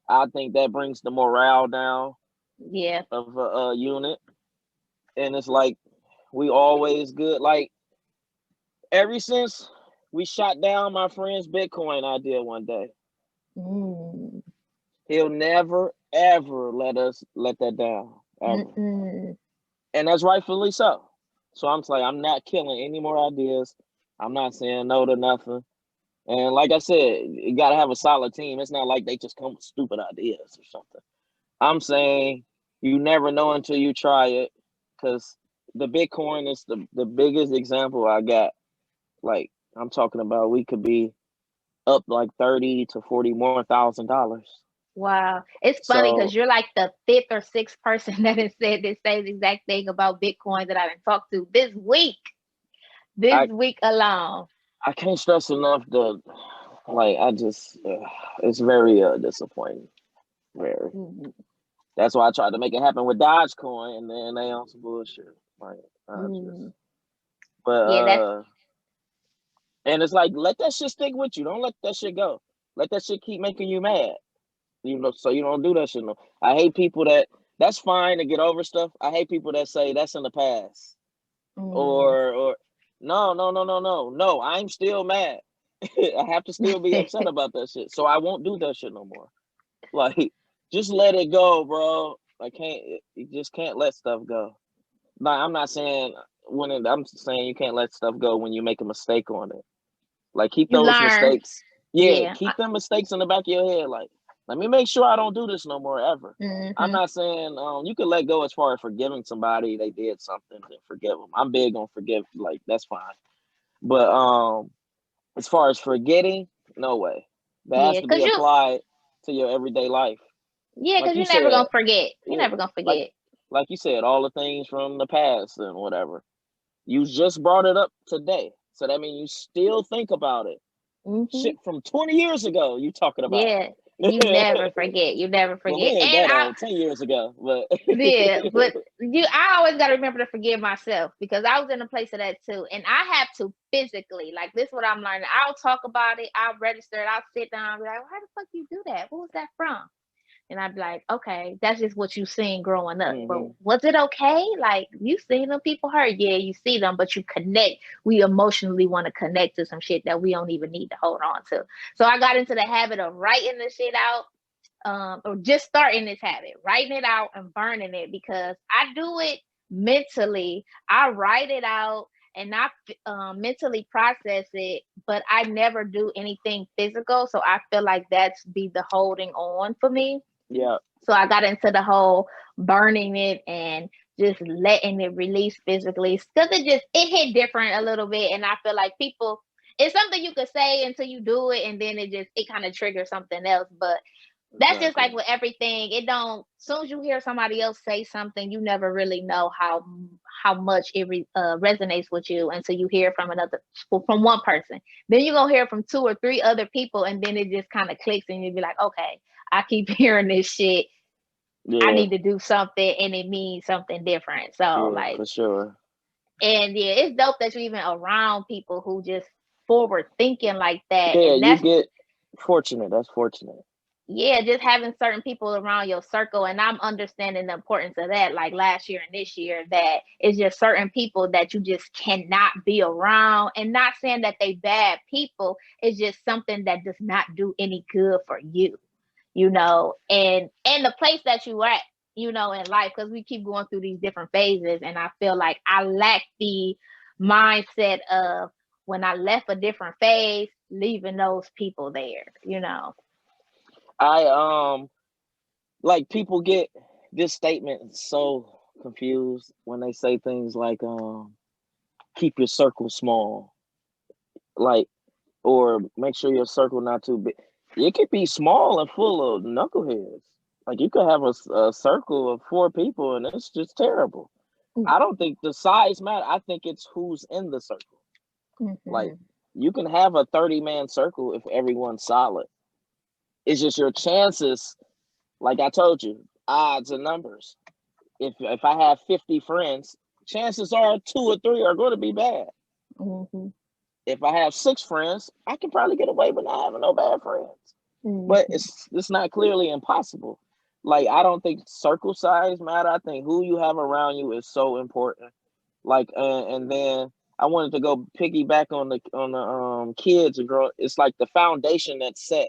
I think that brings the morale down Yeah. of a unit. And it's like we always good. Like ever since we shot down my friend's Bitcoin idea one day, Mm. he'll never ever let that down ever, Mm-mm. and that's rightfully so. So I'm like, I'm not killing any more ideas. I'm not saying no to nothing. And like I said, you gotta have a solid team. It's not like they just come with stupid ideas or something. I'm saying you never know until you try it, because the Bitcoin is the biggest example I got. Like I'm talking about, we could be up like 30 to 40 more $1,000. Wow. It's funny because So you're like the fifth or sixth person that has said the same exact thing about Bitcoin that I've talked to this week. This I week alone. I can't stress enough the like I just it's very disappointing. Very. Mhm. That's why I tried to make it happen with Dogecoin, and then they on some bullshit. Like I just Mm. but Yeah, that's and it's like, let that shit stick with you. Don't let that shit go. Let that shit keep making you mad. You know, so you don't do that shit no. I hate people that's fine to get over stuff. I hate people that say that's in the past. mm. Or no, I'm still mad. I have to still be upset about that shit. So I won't do that shit no more. Like, just let it go, bro. You just can't let stuff go. Like, I'm not saying I'm saying you can't let stuff go when you make a mistake on it. Like, keep You those learn. mistakes. Yeah, Yeah. keep them mistakes in the back of your head. Like, let me make sure I don't do this no more ever. I'm Mm-hmm. not saying you can let go as far as forgiving somebody, they did something, and forgive them. I'm big on forgive, like that's fine. But as far as forgetting, no way. That has Yeah, to be cause you applied to your everyday life. yeah, Like cause you you're never said, gonna forget. You're yeah, never gonna like forget. like you said, all the things from the past and whatever. You just brought it up today, so that means you still think about it. Hmm. Shit from 20 years ago, you talking about. Yeah, you never forget. You never Well, we forget. ain't And that I old, 10 years ago, but yeah, but I always gotta remember to forgive myself because I was in a place of that too. And I have to physically, like this is what I'm learning. I'll talk about it, I'll register it, I'll sit down and be like, why the fuck you do that? What was that from? And I'd be like, okay, that's just what you seen growing up. But hmm was it okay? Like you seen them people hurt. Yeah, you see them, but you connect. We emotionally want to connect to some shit that we don't even need to hold on to. So I got into the habit of writing the shit out, or just starting this habit, writing it out and burning it because I do it mentally. I write it out and I mentally process it, but I never do anything physical. So I feel like that's be the holding on for me. yeah, So I got into the whole burning it and just letting it release physically because it hit different a little bit, and I feel like people. It's something you could say until you do it, and then it kind of triggers something else. But that's just exactly. like with everything. It don't. As soon as you hear somebody else say something, you never really know how much resonates with you until you hear from one person. Then you gonna hear from two or three other people, and then it just kind of clicks, and you be like, okay, I keep hearing this shit. I Yeah, need to do something, and it means something different. So yeah, like, for sure. and yeah, it's dope that you're even around people who just forward thinking like that, Yeah, and you that's get fortunate. That's fortunate. yeah, just having certain people around your circle, and I'm understanding the importance of that. Like last year and this year, that it's just certain people that you just cannot be around. And not saying that they bad people, it's just something that does not do any good for you, and the place that you at, in life, because we keep going through these different phases, and I feel like I lack the mindset of when I left a different phase, leaving those people there. I like people get this statement so confused when they say things like keep your circle small, like, or make sure your circle not too big. It could be small and full of knuckleheads. Like you could have a circle of 4 people and it's just terrible. I don't think the size matter. I think it's who's in the circle. Like Mhm. you can have a 30-man circle if everyone's solid. It's just your chances, like I told you, odds and numbers. If I have 50 friends, chances are 2 or 3 are going to be bad. Mm-hmm. If I have 6 friends, I can probably get away with not having no bad friends. But Mm-hmm. it's not clearly impossible. Like, I don't think circle size matter. I think who you have around you is so important. Like, and then I wanted to go piggyback on the kids and girl. It's like the foundation that's set.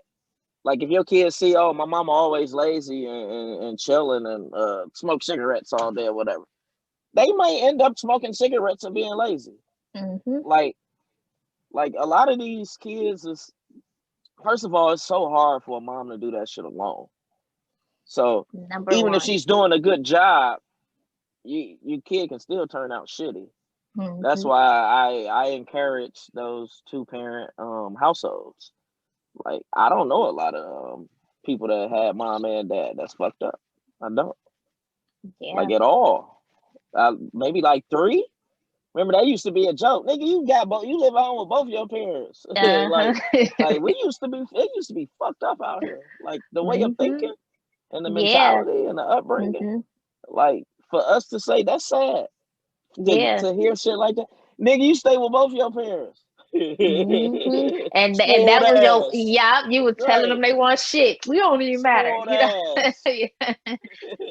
Like, if your kids see, oh, my mama always lazy and chilling and smoke cigarettes all day or whatever, they might end up smoking cigarettes and being lazy. Mm-hmm. Like like a lot of these kids is, first of all, it's so hard for a mom to do that shit alone. So Number even if one. she's doing a good job, your kid can still turn out shitty. That's Mm-hmm. why I encourage those 2 parent households. Like, I don't know a lot of people that had mom and dad that's fucked up. I don't, Yeah. like, at all. Maybe like 3. Remember, that used to be a joke. Nigga, you live at home with both your parents. Uh-huh. like we used to be, it used to be fucked up out here. Like, the way of Mm-hmm. thinking and the Yeah. mentality and the upbringing. Mm-hmm. Like, for us to say that's sad Yeah. to hear shit like that. Nigga, you stay with both your parents. Mm-hmm. And Spoiled that was your, ass. yeah, you was telling them Right. they want shit. We don't even matter, Spoiled you know. ass. Yeah.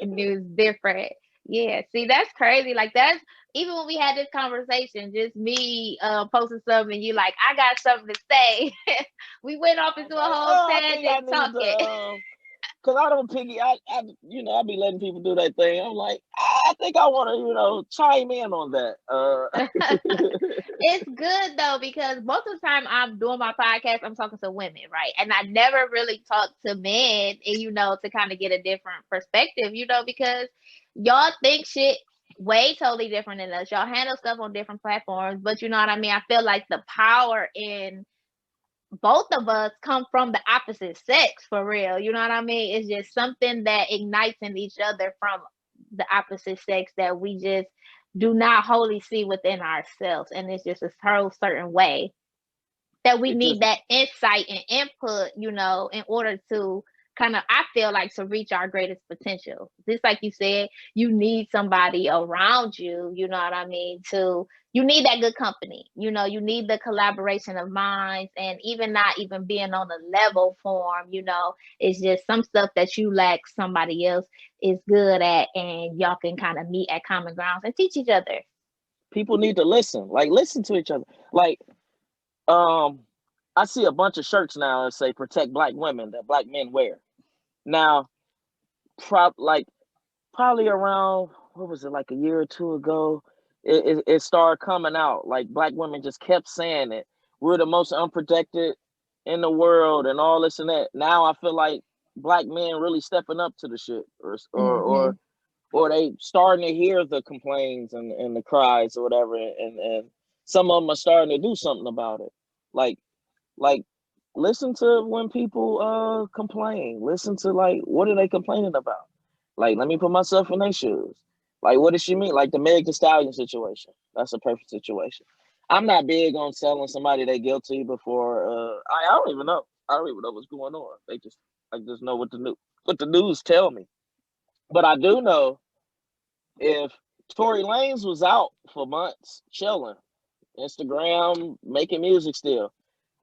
And it was different. Yeah. See, that's crazy. Like that's even when we had this conversation, just me posting something and you like, I got something to say. We went off I was into a like, whole oh, I think I tangent need talking. to cause I don't I be letting people do that thing. I'm like, I think I want to, chime in on that. It's good though because most of the time I'm doing my podcast, I'm talking to women, right? And I never really talk to men, and to kind of get a different perspective, because y'all think shit way totally different than us. Y'all handle stuff on different platforms, but you know what I mean? I feel like the power in both of us come from the opposite sex for real. You know what I mean? It's just something that ignites in each other from the opposite sex that we just do not wholly see within ourselves. And it's just a whole certain way that we it need just that insight and input, in order to kind of, I feel like, to reach our greatest potential. Just like you said, you need somebody around you, you know what I mean, you need that good company, you need the collaboration of minds, and even not even being on a level form, it's just some stuff that you lack somebody else is good at, and y'all can kind of meet at common grounds and teach each other. people need to listen. Like, listen to each other. Like, um, I see a bunch of shirts now that say "Protect Black Women" that Black men wear. Now, like probably around, what was it, like a year or two ago, it started coming out. Like, Black women just kept saying it. We're the most unprotected in the world and all this and that. Now I feel like Black men really stepping up to the shit, Hmm. or they starting to hear the complaints and the cries or whatever, and some of them are starting to do something about it. Like like listen to when people complain. Listen to, like, what are they complaining about? Like, let me put myself in their shoes. Like, what does she mean? Like the Meg Thee Stallion situation. That's a perfect situation. I'm not big on selling somebody they guilty before. I don't even know. I don't even know what's going on. I just know what the news tell me. But I do know, if Tory Lanez was out for months chilling, Instagram, making music still,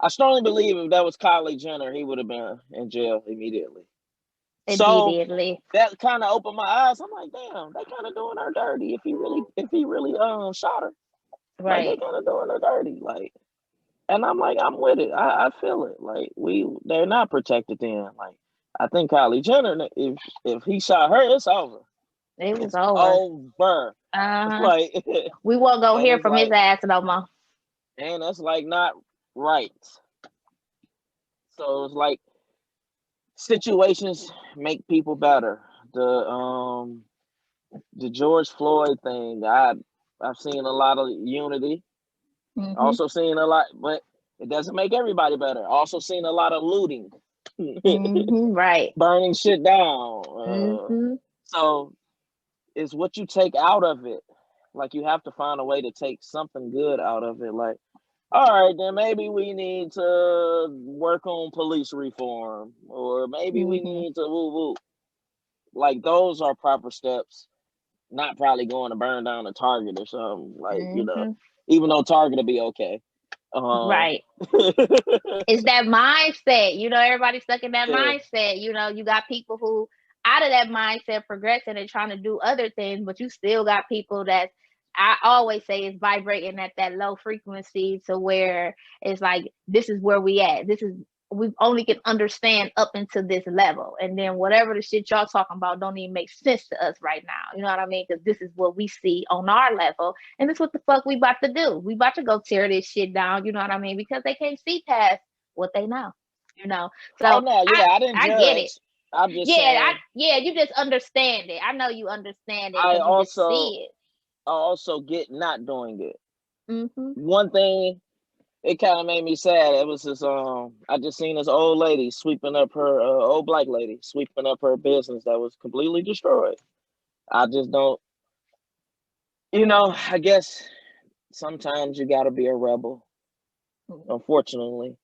I strongly believe if that was Kylie Jenner, he would have been in jail immediately. So Immediately. that kind of opened my eyes. I'm like, damn, they kind of doing her dirty. If he really shot her, like, they Right. kind of doing her dirty. Like, and I'm like, I'm with it. I feel it. Like, they're not protected then. Like, I think Kylie Jenner, if he shot her, it's over. It was It's over. over. Uh-huh. Like, We won't go and hear it's from his like, ass no more. and that's like not right. So it's like, situations make people better. The George Floyd thing, I've seen a lot of unity. Hmm. Also seen a lot, but it doesn't make everybody better. Also seen a lot of looting, Hmm. Right. burning shit down. Hmm. So it's what you take out of it. Like, you have to find a way to take something good out of it. Like, all right, then maybe we need to work on police reform, or maybe we Hmm. need to woo woo. Like, those are proper steps. not probably going to burn down a Target or something, like, Hmm. even though Target will be okay. Right. It's that mindset. Everybody's stuck in that Yeah, mindset. You got people who out of that mindset progressing and trying to do other things, but you still got people that I always say is vibrating at that low frequency to where it's like, this is where we at. We only can understand up into this level. And then whatever the shit y'all talking about don't even make sense to us right now. You know what I mean? Because this is what we see on our level. And this what the fuck we about to do. We about to go tear this shit down, you know what I mean? Because they can't see past what they know, you know. oh So no, I yeah, I didn't I get it. judge. I'm just Yeah, saying. you just understand it. I know you understand it I because you just also see it. I also get not doing it. Mm-hmm. One thing, it kind of made me sad. It was this I just seen this old lady sweeping up her old black lady sweeping up her business that was completely destroyed. I just don't, I guess sometimes you got to be a rebel, unfortunately,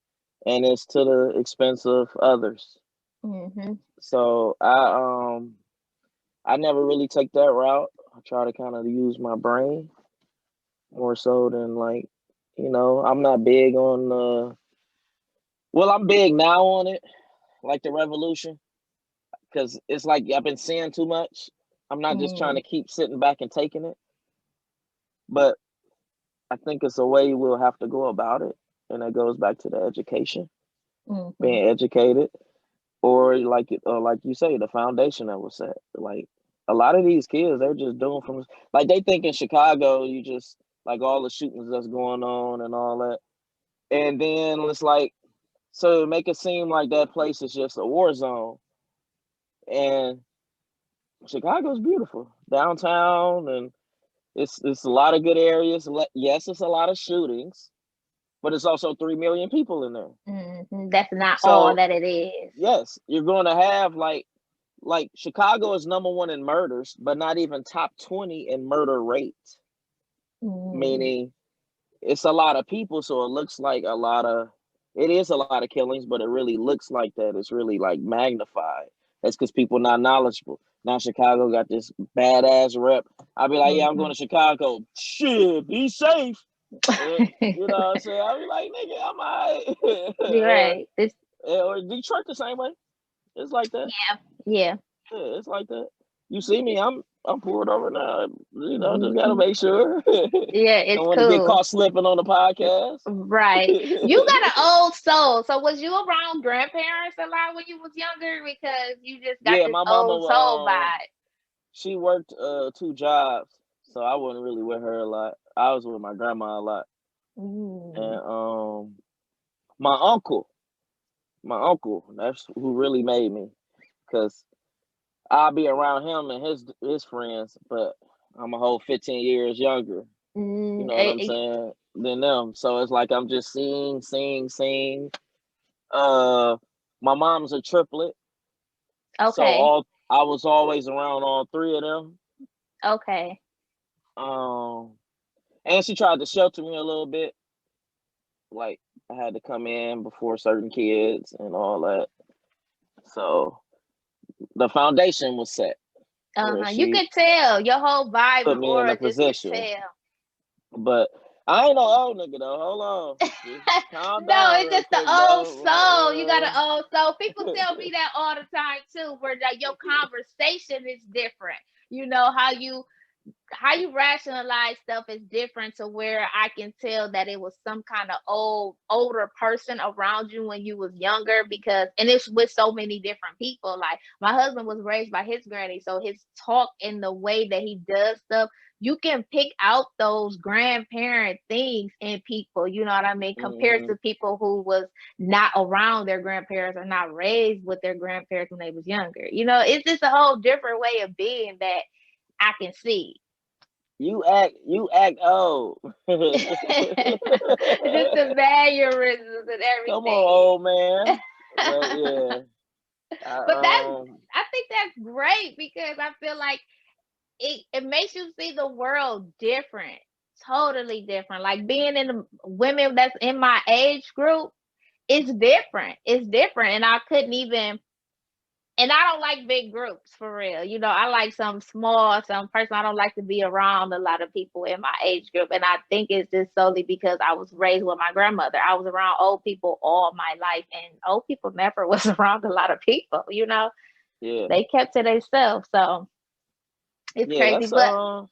and it's to the expense of others. Mm-hmm. So I never really take that route. I try to kind of use my brain more so than, like, I'm not big on well, I'm big now on it, like the revolution, because it's like I've been seeing too much. I'm not just trying Mm-hmm. to keep sitting back and taking it, but I think it's a way we'll have to go about it, and it goes back to the education, Mm-hmm. being educated, or like you say, the foundation that was set. Like a lot of these kids, they're just doing from, like, they think in Chicago, you just like all the shootings that's going on and all that, and then it's like, so make it seem like that place is just a war zone, and Chicago's beautiful downtown, and it's a lot of good areas. Yes, it's a lot of shootings, but it's also 3 million people in there. Mm-hmm. That's not all So that it is. yes, you're going to have, like Chicago is number one in murders, but not even top 20 in murder rate. Mm-hmm. Meaning, it's a lot of people, so it looks like a lot of. It is a lot of killings, but it really looks like that. It's really like magnified. That's because people not knowledgeable. Now Chicago got this badass rep. I'll be like, yeah, I'm going to Chicago. Shit, be safe. You know what I'm saying? I'll be like, nigga, I'm all right. You're right. Or Detroit the same way. It's like that. Yeah, yeah. Yeah, it's like that. You see me, I'm pulled over now. Just gotta Mhm. make sure. Yeah, Don't it's want to get cool. caught slipping on the podcast. Right. You got an old soul. So was you around grandparents a lot when you was younger? Because you just got Yeah, this my mama old soul vibe. she worked 2 jobs, so I wasn't really with her a lot. I was with my grandma a lot. Mm. And my uncle, that's who really made me, because I'll be around him and his friends, but I'm a whole 15 years younger. You Mm. know what I'm saying? Than them. So it's like I'm just seeing. Uh, my mom's a triplet, so Okay. all I was always around all three of them. Okay. Um, and she tried to shelter me a little bit. Like, I had to come in before certain kids and all that. So the foundation was set where Uh-huh. You she could tell your whole vibe put and me in a aura just could position. tell. But I ain't no old nigga though. Hold on. Just calm No, down it's real just the quick old soul. You got an though. old soul. People tell me that all the time too, where like your conversation is different. You know how you rationalize stuff is different to where I can tell that it was some kind of older person around you when you was younger because and it's with so many different people. Like my husband was raised by his granny, so his talk and the way that he does stuff, you can pick out those grandparent things in people, you know what I mean, compared Hmm. to people who was not around their grandparents or not raised with their grandparents when they was younger. It's just a whole different way of being that I can see. You act old. Just the mannerisms and Come on, everything. old man. But yeah, I, But I think that's great because I feel like it makes you see the world different, totally different. Like being in the women that's in my age group, it's different. It's different, and I couldn't even And I don't like big groups for real. You know, I like some small, some person. I don't like to be around a lot of people in my age group. And I think it's just solely because I was raised with my grandmother. I was around old people all my life, and old people never was around a lot of people, you know. Yeah, They kept to themselves. So it's yeah, crazy. that's But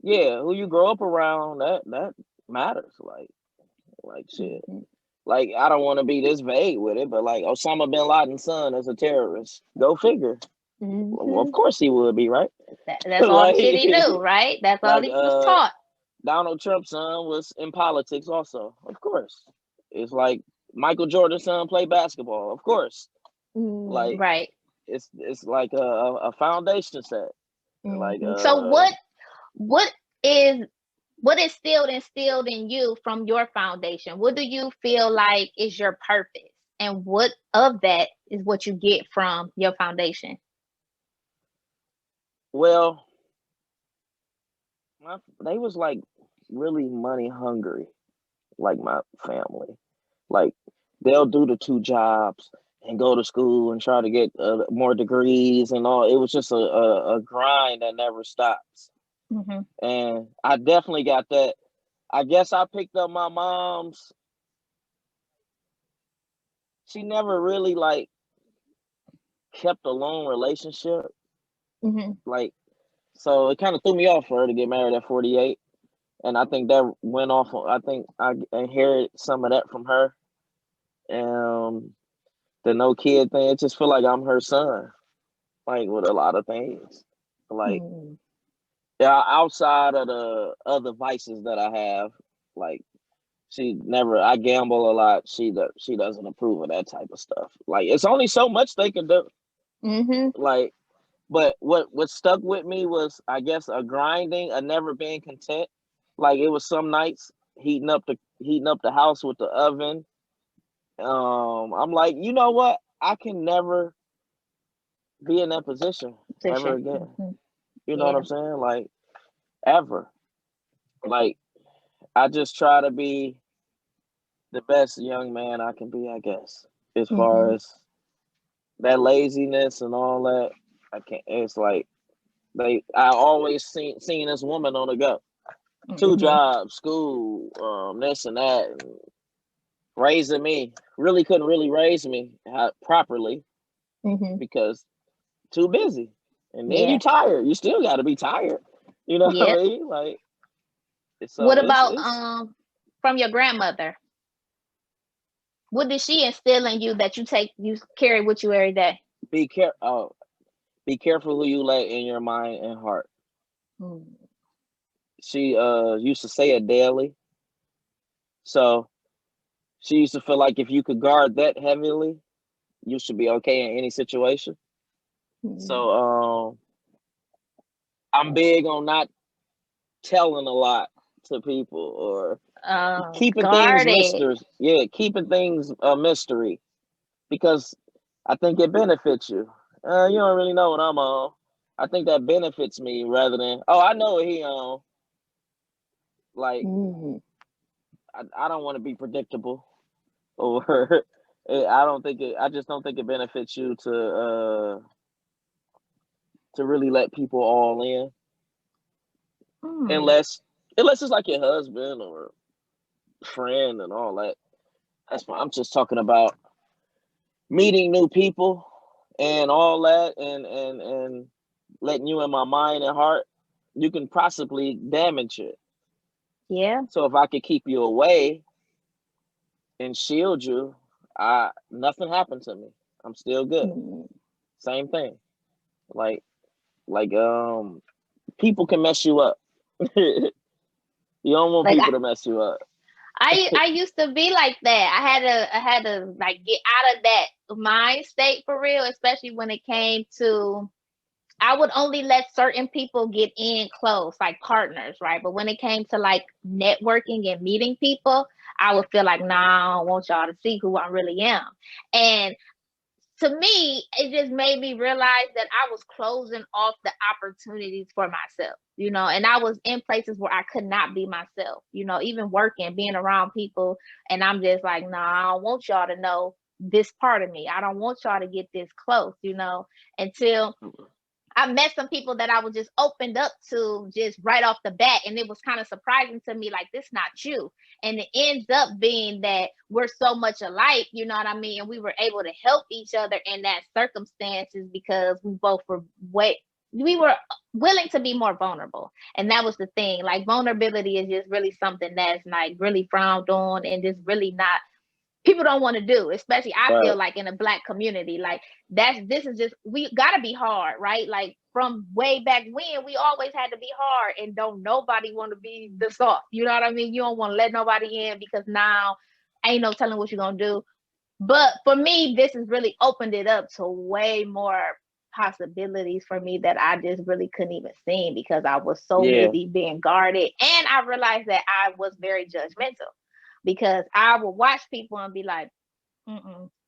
yeah, who you grow up around, that matters. Like shit. mhm, Like I don't want to be this vague with it, but like Osama bin Laden's son is a terrorist. Go figure. Well, of mhm. course he would be, right? That's all the shit he like knew, right? That's all like he was taught. Donald Trump's son was in politics also. Of course. It's like Michael Jordan's son played basketball. Of course. Like Right. it's like a foundation set. Like So what is what is still instilled in you from your foundation? What do you feel like is your purpose? And what of that is what you get from your foundation? well, they was like really money hungry, like my family. Like they'll do the two jobs and go to school and try to get more degrees and all. It was just a grind that never stops. Hmm. And I definitely got that. I guess I picked up my mom's. She never really like kept a long relationship. Hmm. Like, so it kind of threw me off for her to get married at 48. And I think that went off. I think I inherited some of that from her. Um, the no kid thing. It just feel like I'm her son, like with a lot of things. Like, Mm. yeah, outside of the other vices that I have, like she never. I gamble a lot. She doesn't approve of that type of stuff. Like, it's only so much they can do. Hmm. Like, but what stuck with me was, I guess, a grinding, a never being content. Like it was some nights heating up the house with the oven. I'm like, you know what? I can never be in that position ever Position. again. Hmm. You know what Yeah. I'm saying? Like ever. Like I just try to be the best young man I can be, I guess. As Hmm. far as that laziness and all that, I can't. It's like I always seen this woman on the go, two Hmm. jobs, school, this and that, and raising me. Really couldn't really raise me properly Hmm. because too busy. And then you Yeah. tired. You still got to be tired. You know what Yep. I mean? Like What so. about It's from your grandmother? What did she instill in you that you carry with you every day? be care. Be careful who you let in your mind and heart. Mm. She used to say it daily. So she used to feel like if you could guard that heavily, you should be okay in any situation. Mm. So I'm big on not telling a lot to people or keeping things Guarded. mystery. Yeah, keeping things a mystery because I think it benefits you. You don't really know what I'm on. I think that benefits me rather than I know what he on. Like Mm. I don't want to be predictable or I don't think it. I just don't think it benefits you to really let people all in Mm. unless it's like your husband or friend and all that. That's fine. I'm just talking about meeting new people and all that and letting you in my mind and heart. You can possibly damage it. Yeah. So if I could keep you away and shield you, I nothing happened to me. I'm still good. Mm. Same thing. Like like people can mess you up. You don't want Like people to mess you up. I used to be like that. I had to like get out of that mind state for real, especially when it came to I would only let certain people get in close, like partners, right? But when it came to like networking and meeting people, I would feel like, nah, I don't want y'all to see who I really am. And to me, it just made me realize that I was closing off the opportunities for myself, and I was in places where I could not be myself, even working, being around people. And I'm just like, nah, I don't want y'all to know this part of me. I don't want y'all to get this close, until I met some people that I was just opened up to just right off the bat. And it was kind of surprising to me, like, this not you. And it ends up being that we're so much alike, you know what I mean? And we were able to help each other in that circumstances because we were willing to be more vulnerable. And that was the thing. Like, vulnerability is just really something that's like really frowned on and just really not, people don't want to do, especially I feel Right. like in a Black community. Like, this is just, we gotta be hard, right? Like, from way back when, we always had to be hard, and don't nobody want to be the soft, you know what I mean? You don't want to let nobody in because now ain't no telling what you're gonna do. But for me, this has really opened it up to way more possibilities for me that I just really couldn't even see because I was so Yeah. busy being guarded. And I realized that I was very judgmental because I would watch people and be like,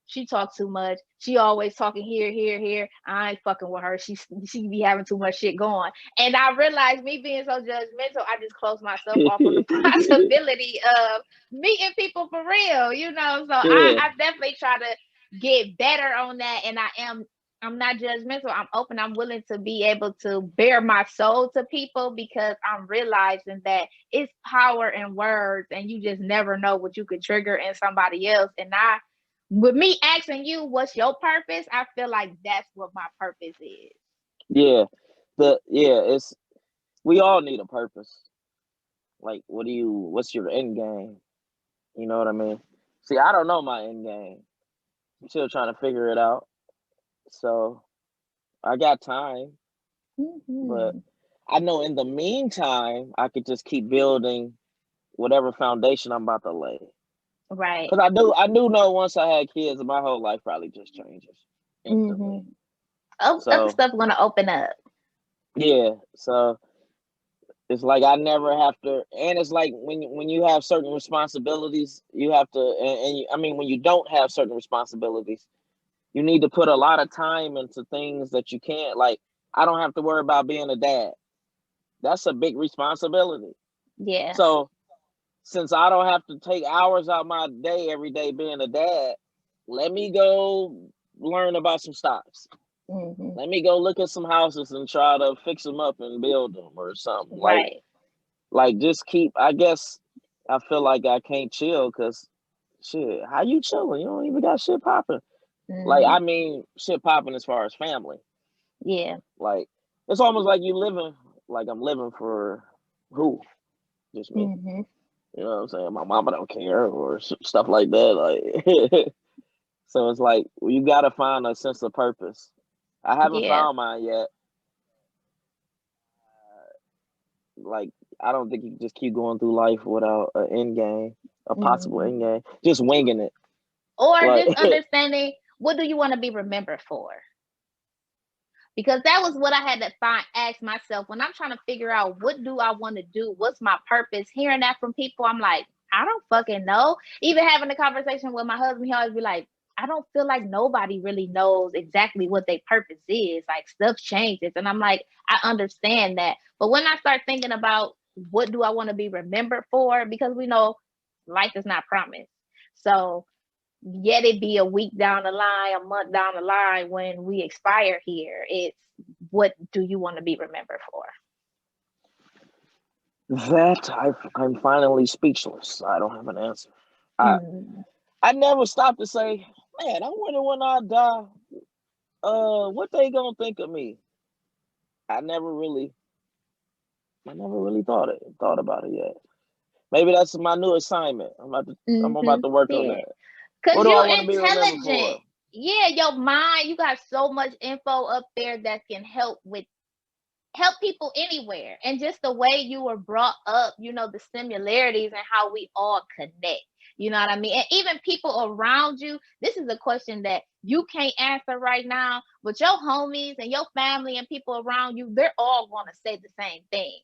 she talks too much. She always talking here, here, here. I ain't fucking with her. She be having too much shit going. And I realized, me being so judgmental, I just closed myself off on the possibility of meeting people for real, So Yeah. I definitely try to get better on that. And I'm not judgmental. I'm open. I'm willing to be able to bare my soul to people because I'm realizing that it's power in words, and you just never know what you could trigger in somebody else. And with me asking you, what's your purpose? I feel like that's what my purpose is. Yeah. It's, we all need a purpose. Like, what's your end game? You know what I mean? See, I don't know my end game. I'm still trying to figure it out. So I got time, but Mm-hmm. I know in the meantime, I could just keep building whatever foundation I'm about to lay. Right. Cause I do know once I had kids, my whole life probably just changes instantly. Mm-hmm. Oh, other So stuff gonna open up. yeah, so it's like I never have to, and it's like when you have certain responsibilities, you have to, I mean, when you don't have certain responsibilities, you need to put a lot of time into things that you can't. Like, I don't have to worry about being a dad. That's a big responsibility. Yeah. So since I don't have to take hours out my day every day being a dad, let me go learn about some stocks. Mm-hmm. Let me go look at some houses and try to fix them up and build them or something. Right. Like just keep. I guess I feel like I can't chill because shit. How you chilling? You don't even got shit popping. Like, Mm-hmm. I mean, shit popping as far as family. Yeah. Like, it's almost like you living. Like, I'm living for who? Just me. Mm-hmm. You know what I'm saying? My mama don't care or stuff like that. Like, so it's like, well, you got to find a sense of purpose. I haven't Yeah. found mine yet. Like, I don't think you can just keep going through life without an end game, a possible Mm-hmm. end game, just winging it. Or Like, just understanding, what do you want to be remembered for? Because that was what I had to ask myself when I'm trying to figure out, what do I want to do? What's my purpose? Hearing that from people, I'm like, I don't fucking know. Even having a conversation with my husband, he always be like, I don't feel like nobody really knows exactly what their purpose is. Like, stuff changes. And I'm like, I understand that. But when I start thinking about, what do I want to be remembered for? Because we know life is not promised. So yet it be a week down the line, a month down the line when we expire here. It's, what do you want to be remembered for? that, I'm finally speechless. I don't have an answer. I Mm, I never stopped to say, man, I wonder when I die, what they gonna think of me? I never really, I never really thought about it yet. Maybe that's my new assignment. I'm about to work on yeah. that. What Cause do I you're want to be remembered intelligent. for? Yeah, your mind, you got so much info up there that can help people anywhere. And just the way you were brought up, the similarities and how we all connect. You know what I mean? And even people around you, this is a question that you can't answer right now, but your homies and your family and people around you, they're all going to say the same thing.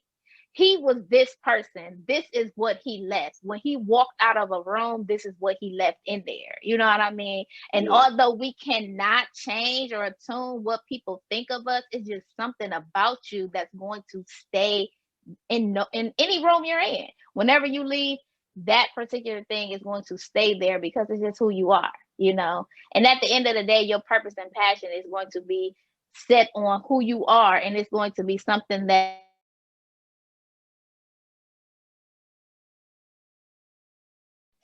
He was this person. This is what he left. When he walked out of a room, this is what he left in there. You know what I mean? And Yeah, although we cannot change or attune what people think of us, it's just something about you that's going to stay in any room you're in. Whenever you leave, that particular thing is going to stay there because it's just who you are. you know. And at the end of the day, your purpose and passion is going to be set on who you are, and it's going to be something that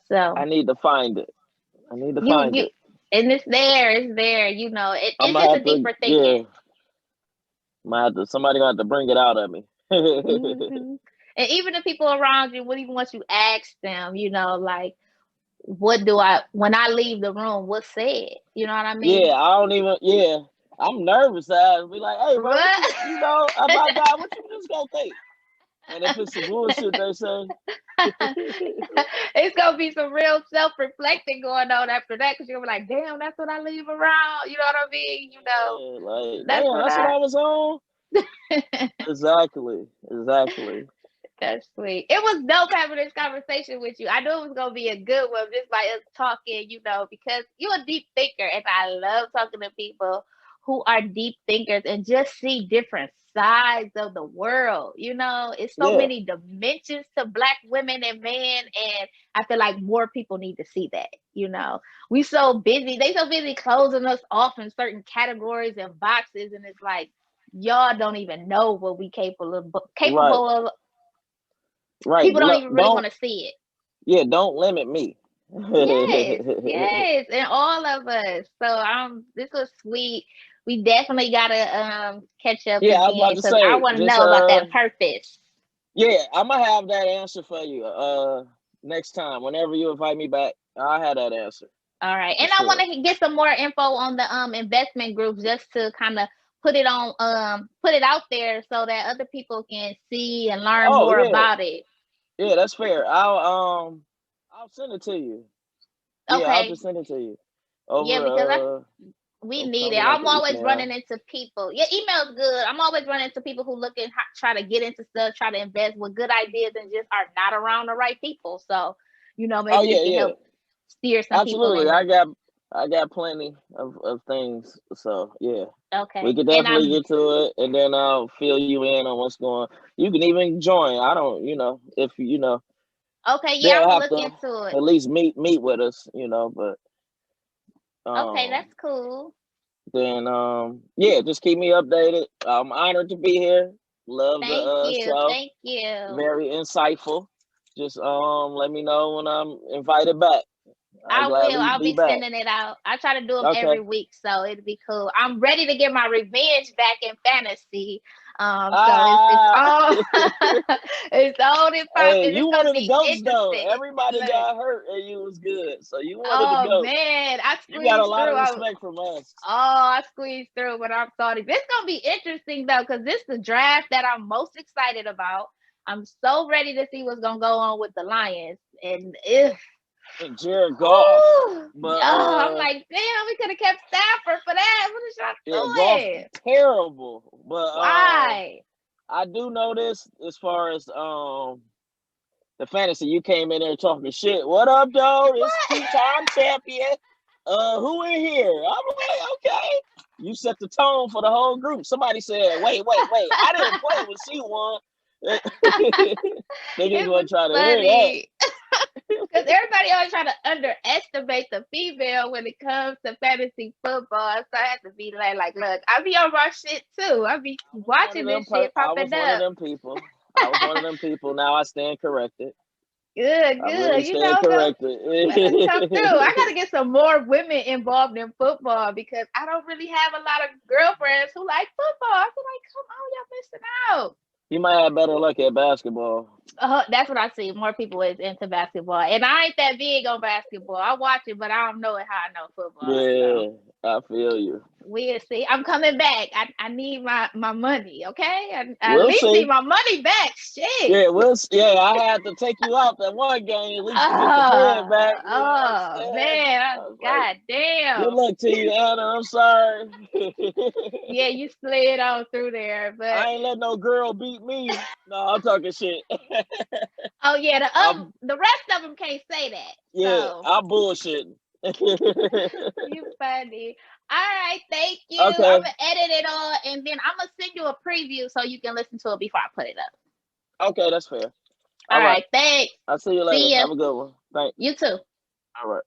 so I need to find it. I need to you find you it. and it's there, you know. I'm It's gonna just a have to, deeper yeah. thinking. Somebody gonna have to bring it out of me. Hmm. And even the people around you, what even once you ask them, you know, like, what do I when I leave the room, what's said? You know what I Yeah, mean? I don't even. Yeah, I'm nervous. I be like, hey, bro, what What? you know about God? What you just gonna think? And if it's some bullshit they say, It's gonna be some real self-reflecting going on after that, because you're gonna be like, damn, that's what I leave around. You know what I mean? You know, yeah, like, that's damn, what that's what I I was on. Exactly, exactly. that's sweet. It was dope having this conversation with you. I knew it was gonna be a good one just by us talking, you know, because you're a deep thinker, and I love talking to people who are deep thinkers and just see different sides of the world. You know, it's so Yeah, many dimensions to Black women and men, and I feel like more people need to see that. You know, we so busy, they so busy closing us off in certain categories and boxes, and it's like y'all don't even know what we right, capable of. right. People don't even really Don't, want to see it. yeah, don't limit me. Yes, yes, and all of us. So this was sweet. We definitely gotta catch up Yeah, I was about again to because I say, want to just know about that purpose. yeah, I'm gonna have that answer for you. Next time, whenever you invite me back, I'll have that answer All right, for and I want sure. to get some more info on the investment group just to kind of put it out there so that other people can see and learn Oh more yeah, about it. yeah, that's fair. I'll send it to you. Yeah, I'll Okay, just send it to you yeah, because over. we It'll need come it. to like I'm an always running email. into people. Yeah, email's good. I'm always running into people who look and try to get into stuff, try to invest with good ideas, and just are not around the right people. So, you know, Oh maybe you yeah, can yeah, help steer some people absolutely. in the I got plenty of things. So yeah, we okay. could And definitely I'm get to it, and then I'll fill you in on what's going. You can even join. I don't, if okay. Yeah, I'm they'll gonna have look to into it. at least meet with us, but Okay, um that's cool. then yeah, just keep me updated. I'm honored to be here. Love the Thank you. show. Thank you. Very insightful. Just let me know when I'm invited back. I'll I will. gladly I'll be be back. sending it out. I try to do them Okay. every week, so it'd be cool. I'm ready to get my revenge back in fantasy. So it's Ah, all it's on and hey, popping. you It's one gonna of the be goats though. interesting. Everybody Look, got hurt and you was good, so you one of the oh goats. man, I You got a squeezed lot through. of respect from us. I squeezed through, but I'm sorry. This gonna be interesting though, because this is the draft that I'm most excited about. I'm so ready to see what's gonna go on with the Lions, and if And Jared Goff, oh, but I'm like, damn, we could have kept Stafford for that. What is yeah, Goff y'all doing? terrible. But Why? I do know this as far as the fantasy. You came in there talking shit. What up, though? This What? two-time champion. Who in here? I'm like, okay. You set the tone for the whole group. Somebody said, wait. I didn't play when she won. Niggas It gonna was try to hear that. funny because everybody always try to underestimate the female when it comes to fantasy football. So I have to be like, look, I be on my shit too. I be watching this shit I was popping one of up. them people. I was one of them people. Now I stand corrected. Good, I really good. You stand know, go corrected. let us come through. I gotta get some more women involved in football because I don't really have a lot of girlfriends who like football. I feel like, come on, y'all missing out. You might have better luck at basketball. That's what I see. More people is into basketball, and I ain't that big on basketball. I watch it, but I don't know it how I know football. So Yeah, I feel you. we'll see. I'm coming back. I need my money. Okay, I at We'll least need see. my money back. Shit. Yeah, yeah, I had to take you out that one game at least to get the bread back. You know what I'm Oh saying? I man, was like, god good damn. luck to you, Anna. I'm sorry. Yeah, you slid on through there, but I ain't let no girl beat me. No, I'm talking shit. oh yeah, I'm, the rest of them can't say that. yeah, So I'm bullshitting. you funny. All right, thank you. I'm Okay, gonna edit it all, and then I'm gonna send you a preview so you can listen to it before I put it up. okay, that's fair. All All right, right, thanks. I'll see you later. See ya. Have a good one. Thanks. You too. All right.